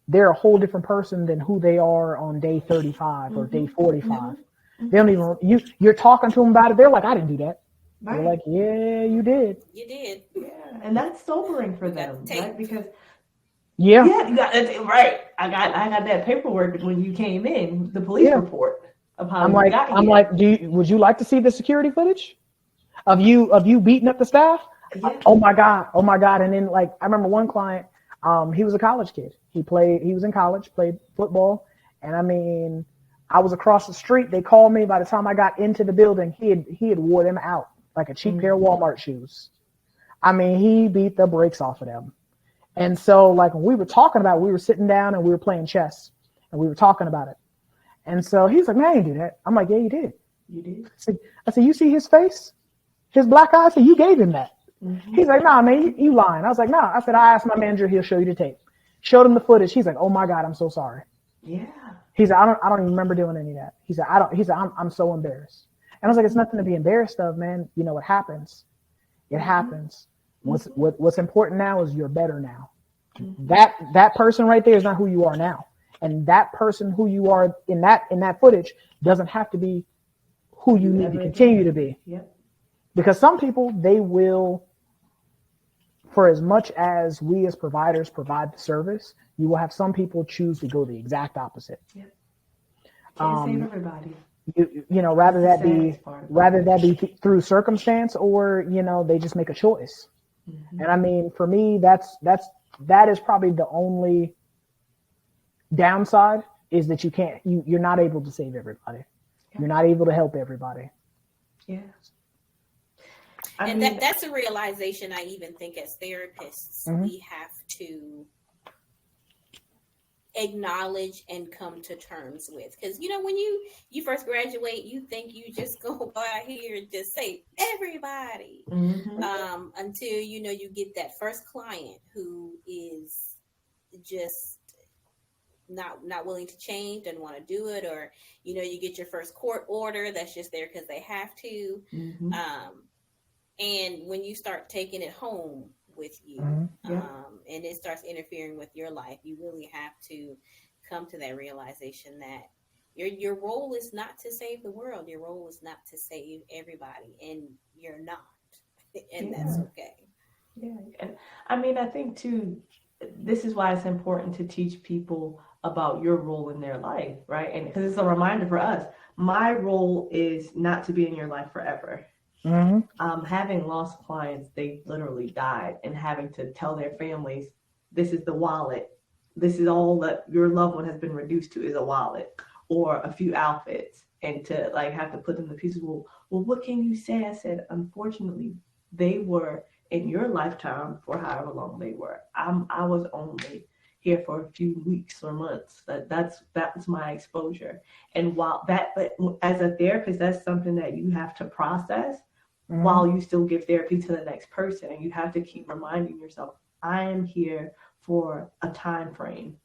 they're a whole different person than who they are on day 35 or day 45. They don't even, you're talking to them about it. They're like, I didn't do that. Right. You're like, yeah, you did. You did. Yeah, and that's sobering for them, Take- right? Because Yeah. you got right. I got that paperwork when you came in, the police report of how I'm you like, got here. I'm like, would you like to see the security footage of you beating up the staff? Yeah. Oh my God. And then like, I remember one client, he was a college kid. He was in college, played football. And I mean, I was across the street. They called me. By the time I got into the building, he had wore them out like a cheap pair of Walmart shoes. I mean, he beat the brakes off of them. And so like when we were talking about it, we were sitting down and we were playing chess and we were talking about it. And so he's like, man, I didn't do that. I'm like, yeah, you did. You did. I said, you see his face? His black eye? I said, you gave him that. He's like, nah, man, you lying. I was like, nah. I said, I asked my manager, he'll show you the tape. Showed him the footage. He's like, oh my God, I'm so sorry. Yeah. He said, I don't even remember doing any of that. He said, I'm so embarrassed. And I was like, it's nothing to be embarrassed of, man. You know, it happens. It happens. What's important now is you're better now. That person right there is not who you are now. And that person who you are in that footage doesn't have to be who you need to continue to be. Yep. Because some people, they will, for as much as we as providers provide the service, you will have some people choose to go the exact opposite. Yep. Can't save everybody. You know, rather that be through circumstance or, you know, they just make a choice. And I mean, for me, that is probably the only downside is that you're not able to save everybody. Yeah. You're not able to help everybody. Yeah. And that's a realization I even think as therapists, we have to acknowledge and come to terms with. Because, you know, when you first graduate, you think you just go out here and just save everybody until, you know, you get that first client who is just not willing to change, doesn't want to do it, or, you know, you get your first court order that's just there because they have to. And when you start taking it home with you, and it starts interfering with your life, you really have to come to that realization that your role is not to save the world. Your role is not to save everybody, and you're not, and that's okay. Yeah, and I mean, I think too, this is why it's important to teach people about your role in their life, right? And because it's a reminder for us, my role is not to be in your life forever. Having lost clients, they literally died, and having to tell their families, this is the wallet. This is all that your loved one has been reduced to, is a wallet or a few outfits, and to like have to put them to pieces. Well, what can you say? I said, unfortunately, they were in your lifetime for however long they were. I was only here for a few weeks or months. That was my exposure. And but as a therapist, that's something that you have to process while you still give therapy to the next person. And you have to keep reminding yourself, I am here for a time frame.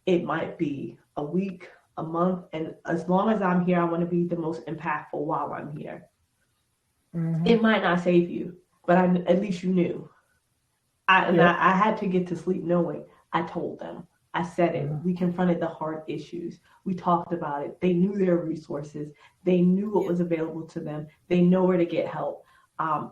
It might be a week, a month, and as long as I'm here, I want to be the most impactful while I'm here. It might not save you, but at least you knew. I had to get to sleep knowing I told them. I said it. We confronted the hard issues. We talked about it. They knew their resources. They knew what was available to them. They know where to get help.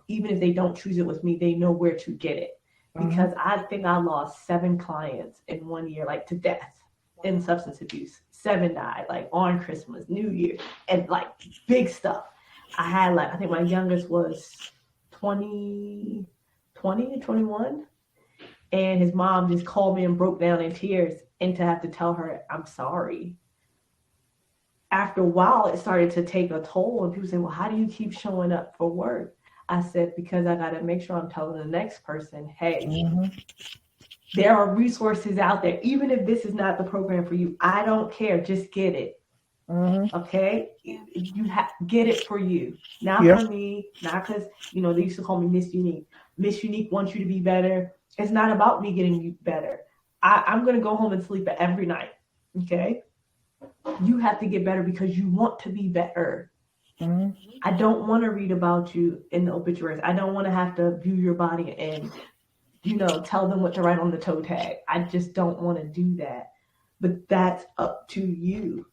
Even if they don't choose it with me, they know where to get it. Because I think I lost 7 clients in 1 year, like to death in substance abuse. 7 died, like on Christmas, New Year, and like big stuff. I had I think my youngest was 20, 21. And his mom just called me and broke down in tears, and to have to tell her, I'm sorry. After a while, it started to take a toll, and people say, well, how do you keep showing up for work? I said, because I got to make sure I'm telling the next person, hey, there are resources out there. Even if this is not the program for you, I don't care. Just get it. Okay? You get it for you. Not for me, not because, you know, they used to call me Miss Unique. Miss Unique wants you to be better. It's not about me getting you better. I'm going to go home and sleep every night. Okay. You have to get better because you want to be better. Mhm. I don't want to read about you in the obituaries. I don't want to have to view your body and, tell them what to write on the toe tag. I just don't want to do that. But that's up to you.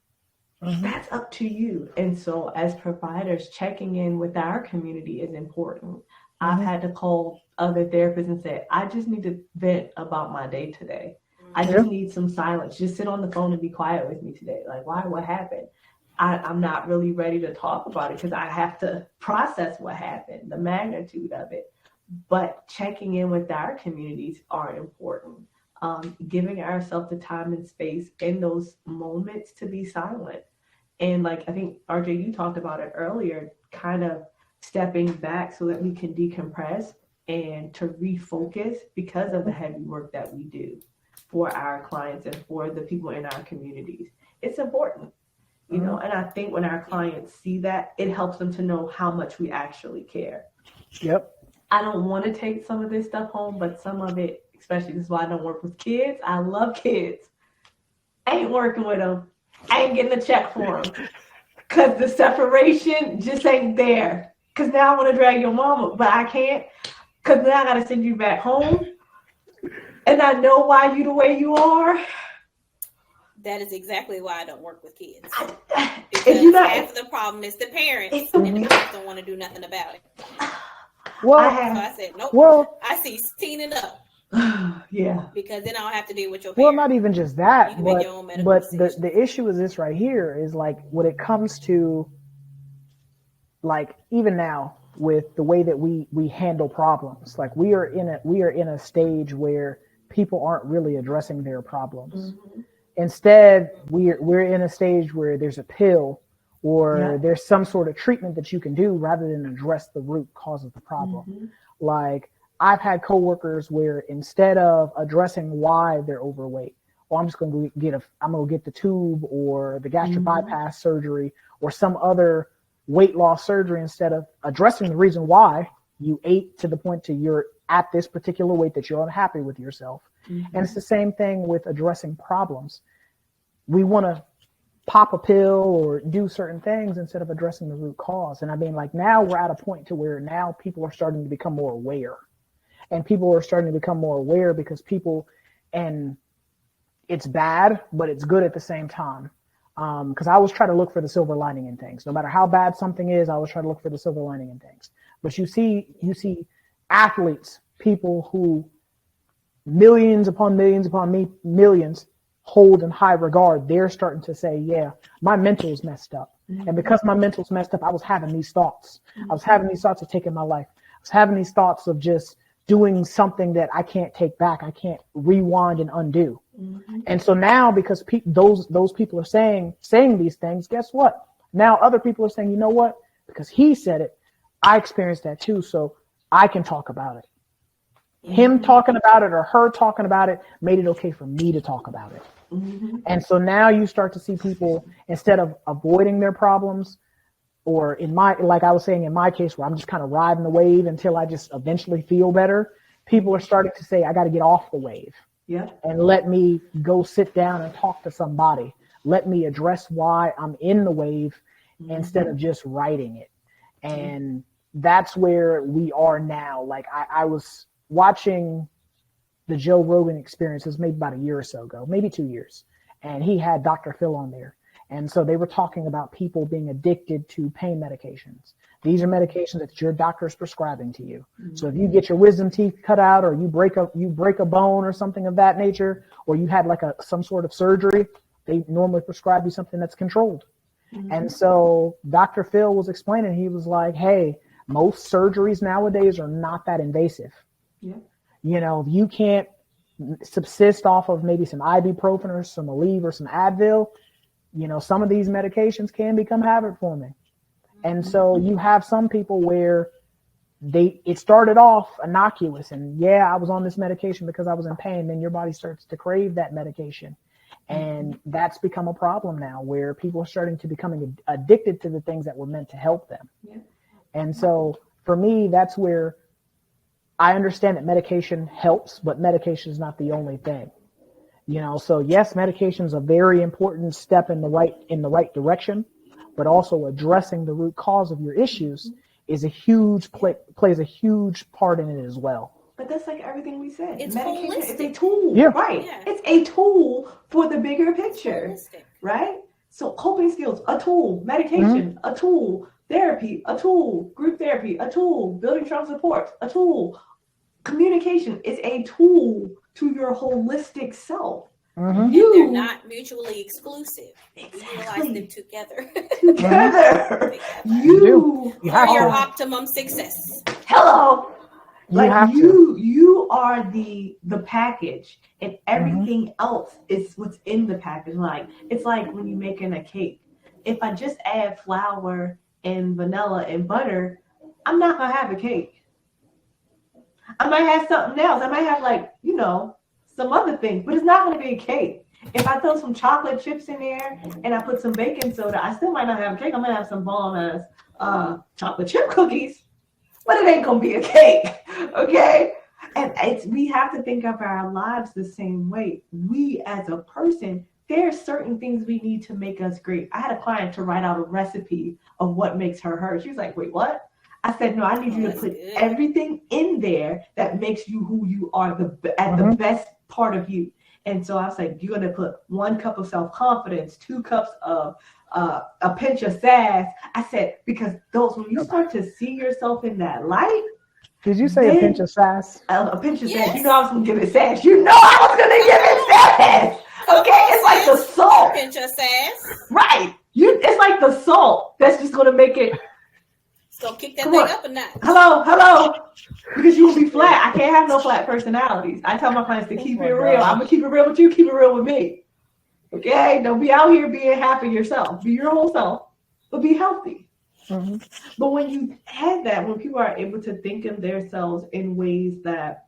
Mhm. That's up to you. And so, as providers, checking in with our community is important. I've Mhm. had to call other therapists and say, I just need to vent about my day today. I Yeah. just need some silence. Just sit on the phone and be quiet with me today. Like, why? What happened? I'm not really ready to talk about it because I have to process what happened, the magnitude of it. But checking in with our communities are important. Giving ourselves the time and space in those moments to be silent. And like I think RJ, you talked about it earlier, kind of stepping back so that we can decompress and to refocus because of the heavy work that we do for our clients and for the people in our communities. It's important, and I think when our clients see that, it helps them to know how much we actually care. Yep. I don't want to take some of this stuff home, but some of it, especially this is why I don't work with kids. I love kids. I ain't working with them. I ain't getting a check for them. Because the separation just ain't there. Because now I want to drag your mama, but I can't. Because now I got to send you back home. And I know why you the way you are. That is exactly why I don't work with kids. If you got, half of the problem is the parents, and the parents don't want to do nothing about it. Well, So I said, nope. Well, I see teeing up. Yeah. Because then I don't have to deal with your well, parents. not even just that, You can make your own medical but decisions. the issue is this right here is like when it comes to like even now with the way that we handle problems, like we are in a stage where people aren't really addressing their problems. Mm-hmm. Instead, we're in a stage where there's a pill or Yeah. there's some sort of treatment that you can do rather than address the root cause of the problem. Mm-hmm. Like I've had coworkers where instead of addressing why they're overweight, well, I'm just going to get the tube or the gastric bypass surgery or some other weight loss surgery instead of addressing the reason why you ate to the point to you're at this particular weight that you're unhappy with yourself. Mm-hmm. And it's the same thing with addressing problems. We want to pop a pill or do certain things instead of addressing the root cause. And I mean, like now we're at a point to where now people are starting to become more aware. And people are starting to become more aware because and it's bad, but it's good at the same time. Because I always try to look for the silver lining in things. No matter how bad something is, I always try to look for the silver lining in things. But you see athletes, people who millions upon millions hold in high regard. They're starting to say, yeah, my mental's messed up. Mm-hmm. And because my mental's messed up, I was having these thoughts. Mm-hmm. I was having these thoughts of taking my life. I was having these thoughts of just doing something that I can't take back. I can't rewind and undo. Mm-hmm. And so now because those people are saying these things, guess what? Now other people are saying, you know what? Because he said it, I experienced that too, so I can talk about it. Mm-hmm. Him talking about it or her talking about it made it okay for me to talk about it. Mm-hmm. And so now you start to see people, instead of avoiding their problems, or like I was saying in my case where I'm just kind of riding the wave until I just eventually feel better, people are starting to say, I got to get off the wave. Yeah. And let me go sit down and talk to somebody. Let me address why I'm in the wave instead of just riding it. And that's where we are now. Like I was watching the Joe Rogan Experience. It was maybe about a year or so ago, maybe 2 years. And he had Dr. Phil on there. And so they were talking about people being addicted to pain medications. These are medications that your doctor is prescribing to you. Mm-hmm. So if you get your wisdom teeth cut out, or you break a bone or something of that nature, or you had like some sort of surgery, they normally prescribe you something that's controlled. Mm-hmm. And so Dr. Phil was explaining, he was like, hey, most surgeries nowadays are not that invasive. Yeah. You know, you can't subsist off of maybe some ibuprofen or some Aleve or some Advil. You know, some of these medications can become habit forming. And so you have some people where it started off innocuous and yeah, I was on this medication because I was in pain. Then your body starts to crave that medication. And that's become a problem now where people are starting to becoming addicted to the things that were meant to help them. Yeah. And so for me, that's where I understand that medication helps, but medication is not the only thing. So yes, medication's a very important step in the right direction, but also addressing the root cause of your issues is a huge plays a huge part in it as well. But that's like everything we said. It's medication is a holistic. tool, Yeah. right? Yeah. It's a tool for the bigger picture, Holistic. right? So coping skills, a tool. Medication, a tool. Therapy, a tool. Group therapy, a tool. Building trauma support, a tool. Communication is a tool to your holistic self. Mm-hmm. And they're not mutually exclusive. Utilize them together. Together. You have For your to. optimum success. Hello. You Like have to. you are the package, and everything else is what's in the package. Like it's like when you're making a cake. If I just add flour and vanilla and butter, I'm not gonna have a cake. I might have something else. I might have some other things, but it's not gonna be a cake. If I throw some chocolate chips in there and I put some baking soda, I still might not have a cake. I'm gonna have some bomb ass chocolate chip cookies. But it ain't gonna be a cake, okay? And we have to think of our lives the same way. We as a person, there are certain things we need to make us great. I had a client to write out a recipe of what makes her. She was like, wait, what? I said, no, I need you to put everything in there that makes you who you are the best part of you. And so I was like, you're gonna put 1 cup of self-confidence, 2 cups of a pinch of sass. I said, because when you start to see yourself in that light. Did you say a pinch of sass? A pinch of sass. You know I was gonna give it sass. You know I was gonna give it sass. Okay, it's like the salt. Pinch of sass. Right. It's like the salt that's just gonna make it. It's gonna kick that thing up a notch. Hello. Because you will be flat. I can't have no flat personalities. I tell my clients to keep it real. I'm gonna keep it real with you. Keep it real with me. Okay, don't be out here being half of yourself. Be your whole self, but be healthy. Mm-hmm. But when you have that, when people are able to think of themselves in ways that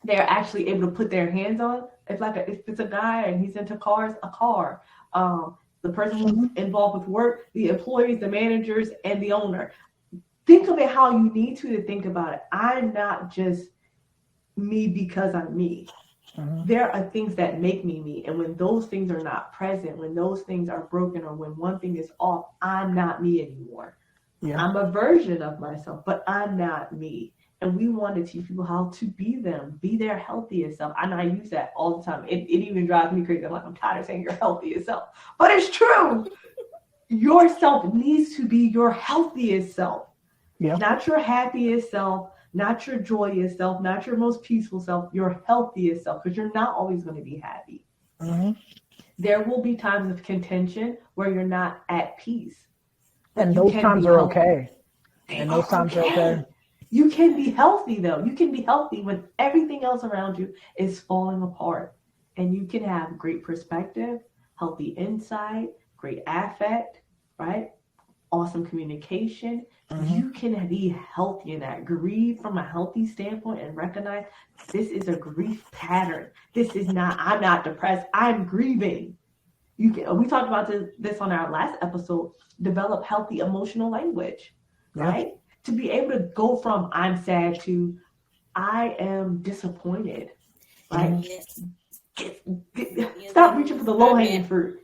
they're actually able to put their hands on, if it's a guy and he's into cars, a car. The person who's involved with work, the employees, the managers, and the owner. Think of it how you need to think about it. I'm not just me because I'm me. There are things that make me me. And when those things are not present, when those things are broken, or when one thing is off, I'm not me anymore. Yeah. I'm a version of myself, but I'm not me. And we want to teach people how to be them, be their healthiest self. And I use that all the time. It even drives me crazy. I'm tired of saying your healthiest self. But it's true. Yourself needs to be your healthiest self. Yeah. Not your happiest self, not your joyous self, not your most peaceful self, your healthiest self, because you're not always going to be happy. There will be times of contention where you're not at peace. And those times are okay. And those times are okay. You can be healthy, though. You can be healthy when everything else around you is falling apart. And you can have great perspective, healthy insight, great affect, right? Awesome communication. You can be healthy in that. Grieve from a healthy standpoint and recognize this is a grief pattern. I'm not depressed. I'm grieving. We talked about this on our last episode. Develop healthy emotional language, right? To be able to go from I'm sad to I am disappointed. Right? Stop reaching for the low-hanging fruit.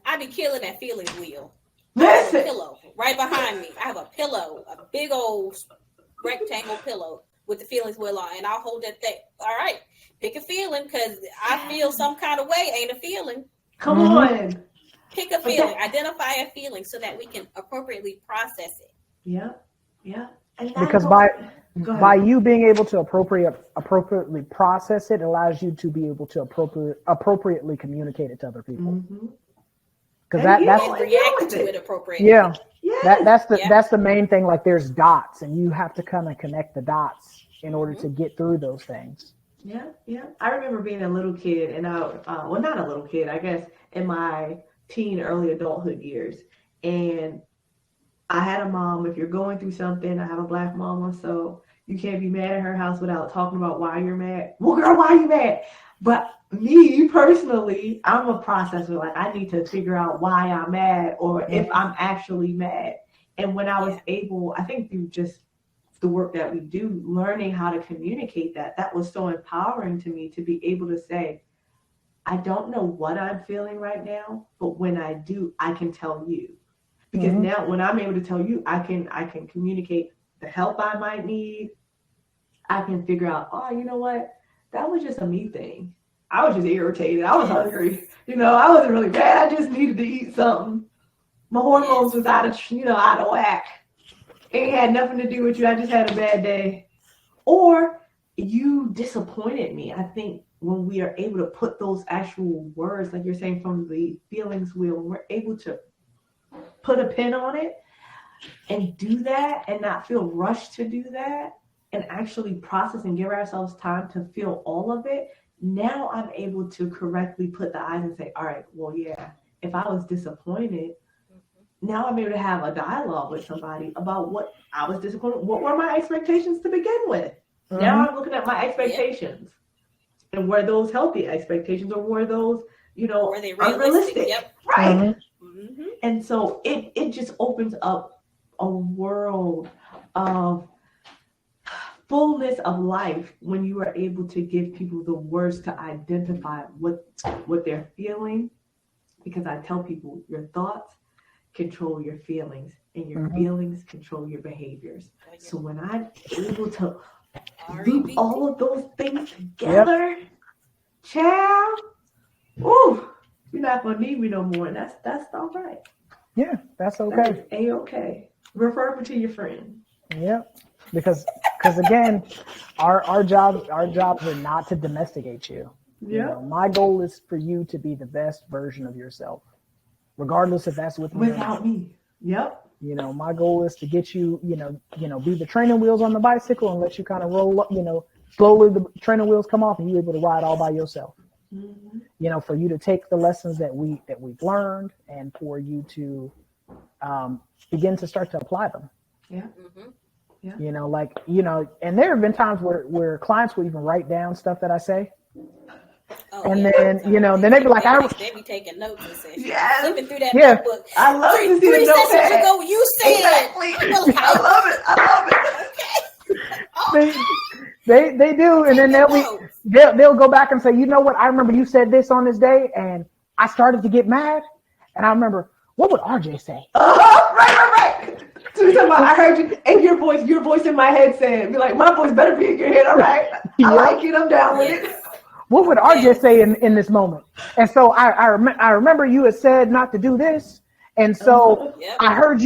I be killing that feelings wheel. Listen. Pillow right behind me. I have a pillow, a big old rectangle pillow with the feelings wheel on, and I'll hold that thing. All right, pick a feeling, because I feel some kind of way. Ain't a feeling. Come on. Pick a feeling. Identify a feeling so that we can appropriately process it. Yeah. And because by you being able to appropriately process it allows you to be able to appropriately communicate it to other people. Because that's react to it appropriately. Yeah. That's the main thing. Like there's dots, and you have to kind of connect the dots in order to get through those things. Yeah. I remember being a little kid, and not a little kid, I guess, in my teen, early adulthood years. And I had a mom. If you're going through something, I have a Black mama, so you can't be mad at her house without talking about why you're mad. Well, girl, why are you mad? But me personally, I'm a processor. Like I need to figure out why I'm mad or if I'm actually mad. And when I was able, I think through just the work that we do, learning how to communicate that was so empowering to me to be able to say, I don't know what I'm feeling right now, but when I do, I can tell you. Because now when I'm able to tell you, I can communicate the help I might need. I can figure out, oh, you know what? That was just a me thing. I was just irritated. I was hungry. I wasn't really bad. I just needed to eat something. My hormones was out of whack. It had nothing to do with you. I just had a bad day. Or you disappointed me. I think when we are able to put those actual words, like you're saying, from the feelings wheel, when we're able to put a pin on it and do that and not feel rushed to do that and actually process and give ourselves time to feel all of it, now I'm able to correctly put the eyes and say, all right, well, yeah, if I was disappointed, now I'm able to have a dialogue with somebody about what I was disappointed. What were my expectations to begin with? Now I'm looking at my expectations. And were those healthy expectations, or were those, were they unrealistic? Yep. Right. And so it just opens up a world of fullness of life when you are able to give people the words to identify what they're feeling. Because I tell people, your thoughts control your feelings, and your feelings control your behaviors. So when I'm able to loop all of those things together, child, ooh, you're not gonna need me no more, and that's all right. Yeah, that's okay. A-okay. Refer me to your friend. Yeah, because again, our jobs are not to domesticate you. Yeah. My goal is for you to be the best version of yourself, regardless if that's with me without me. Yep. My goal is to get you, be the training wheels on the bicycle and let you kind of roll up, slowly the training wheels come off and you're able to ride all by yourself. For you to take the lessons that we've learned and for you to begin to start to apply them. Yeah. And there have been times where clients will even write down stuff that I say. Then they'd be like, they be taking notes and say, flipping through that notebook. I love to see three the sessions notepad. ago, you said. Exactly. I love it. They do, and then they'll go back and say, you know what? I remember you said this on this day, and I started to get mad, and I remember, what would RJ say? Right. So you're talking about, I heard you, and your voice in my head saying, be like, my voice better be in your head. All right, I like it. I'm down with it. What would RJ say in this moment? And so I remember you had said not to do this. And so I heard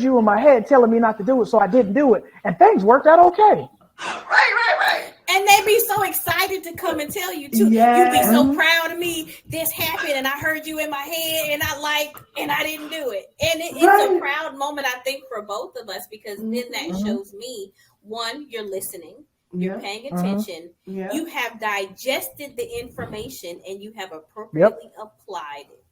you in my head telling me not to do it. So I didn't do it. And things worked out okay. Right. And they be so excited to come and tell you too. You be so proud of me. This happened and I heard you in my head and I didn't do it. And it's a proud moment, I think, for both of us, because then that shows me, one, you're listening. You're paying attention. You have digested the information and you have appropriately applied it.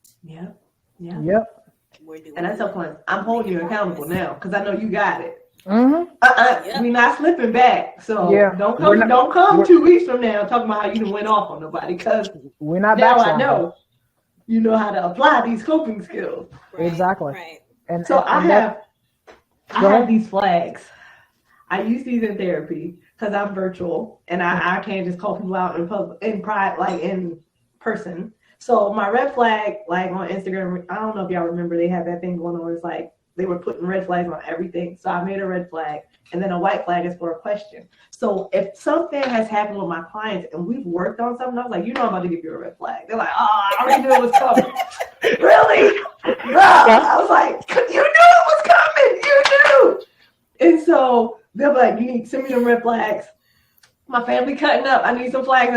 Yep. We're doing and that's the point. I'm holding you accountable now because I know you got it. Mm-hmm. We're not slipping back. So don't come 2 weeks from now talking about how you went off on nobody, because we're not now backsliding. I know you know how to apply these coping skills. Right, exactly. Right. And so I have these flags. I use these in therapy because I'm virtual and I can't just call people out in private, like in person. So my red flag, like on Instagram, I don't know if y'all remember, they had that thing going on. It's like they were putting red flags on everything. So I made a red flag, and then a white flag is for a question. So if something has happened with my clients and we've worked on something, I was like, I'm about to give you a red flag. They're like, I already knew it was coming. Really? I was like, you knew it was coming. You knew. And so they're like, you need to send me them red flags. My family cutting up. I need some flags.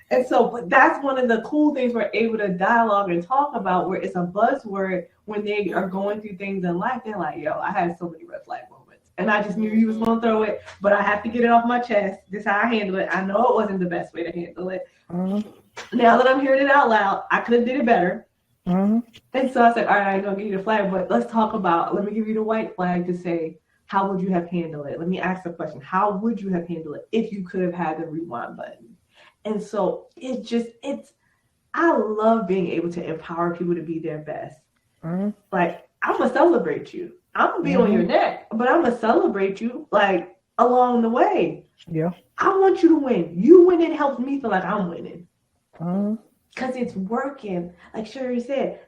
And so, but that's one of the cool things we're able to dialogue and talk about, where it's a buzzword when they are going through things in life. They're like, I had so many red flag moments. And I just knew you was going to throw it, but I have to get it off my chest. This is how I handle it. I know it wasn't the best way to handle it. Mm-hmm. Now that I'm hearing it out loud, I could have did it better. Mm-hmm. And so I said, all right, I ain't going to give you the flag, but let me give you the white flag to say, how would you have handled it? Let me ask the question. How would you have handled it if you could have had the rewind button? And so I love being able to empower people to be their best. Mm-hmm. Like, I'm going to celebrate you. I'm going to be on your neck, but I'm going to celebrate you, like, along the way. Yeah. I want you to win. You winning helps me feel like I'm winning. Mm-hmm. because it's working. Like Sherry said,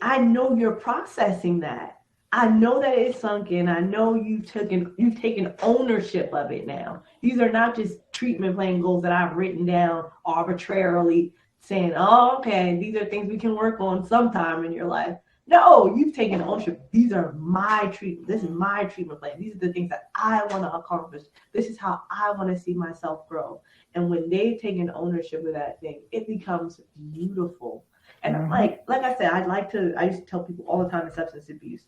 I know you're processing that. I know that it's sunk in. I know you've taken ownership of it now. These are not just treatment plan goals that I've written down arbitrarily saying, oh, okay, these are things we can work on sometime in your life. No, you've taken ownership. These are my treatment. This is my treatment plan. These are the things that I want to accomplish. This is how I want to see myself grow. And when they've taken ownership of that thing, it becomes beautiful. And like I said, I used to tell people all the time in substance abuse,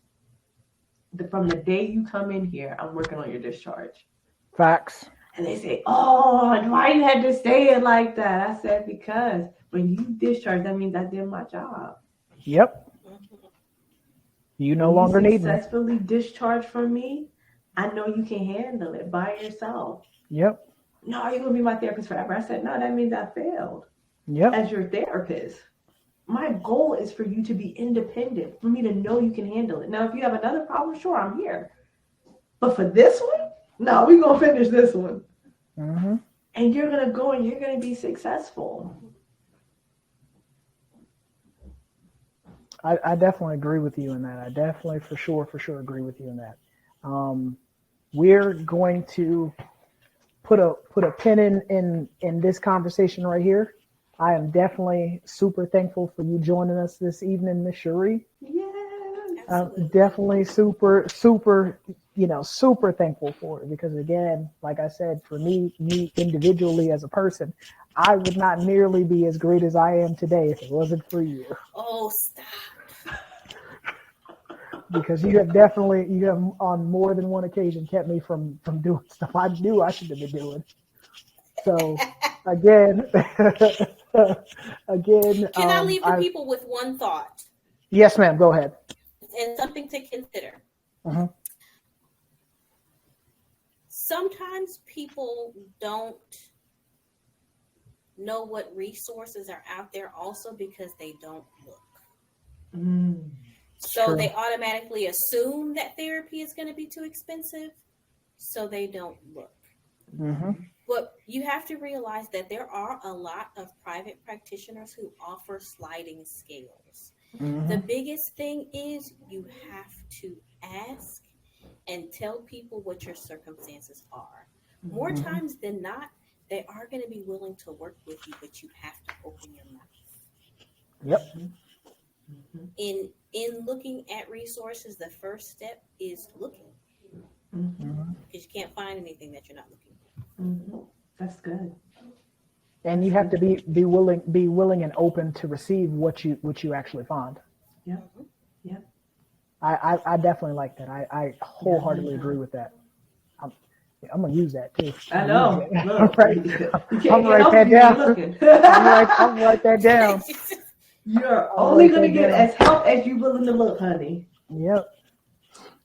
from the day you come in here, I'm working on your discharge. Facts. And they say, oh, why you had to say it like that? I said, because when you discharge, that means I did my job. Yep. You no longer need me. Successfully discharged from me, I know you can handle it by yourself. Yep. No, are you going to be my therapist forever? I said, no, that means I failed as your therapist. My goal is for you to be independent, for me to know you can handle it. Now, if you have another problem, sure, I'm here. But for this one, no, we're going to finish this one. Mm-hmm. And you're going to go and you're going to be successful. I definitely agree with you in that. I definitely for sure agree with you in that. We're going to put a pin in this conversation right here. I am definitely super thankful for you joining us this evening, Miss Cherie. Yes. Definitely super thankful for it, because again, like I said, for me individually as a person, I would not nearly be as great as I am today if it wasn't for you. Oh, stop. Because you have on more than one occasion kept me from doing stuff I knew I should have been doing. So again, Can I leave the people with one thought? Yes, ma'am. Go ahead. And something to consider. Uh-huh. Sometimes people don't know what resources are out there also because they don't look. So True. they automatically assume that therapy is going to be too expensive, so they don't look. Mm-hmm. But you have to realize that there are a lot of private practitioners who offer sliding scales. Mm-hmm. The biggest thing is you have to ask and tell people what your circumstances are. More times than not, they are going to be willing to work with you, but you have to open your mouth. Yep. In looking at resources, the first step is looking. Because you can't find anything that you're not looking for. That's good. And you have to be willing and open to receive what you actually find. Yeah. I definitely like that. I wholeheartly agree with that. I'm gonna use that too. I know. Look, I'm write that down. I'm write that down. You're only gonna get as help as you're willing to look, honey. Yep.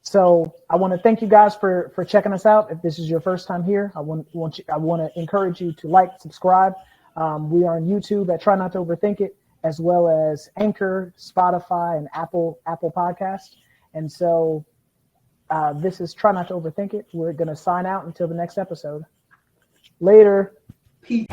So I want to thank you guys for checking us out. If this is your first time here, I want to encourage you to like, subscribe. We are on YouTube at Try Not to Overthink It, as well as Anchor, Spotify, and Apple Podcasts. And so this is Try Not to Overthink It. We're going to sign out until the next episode. Later. Peace.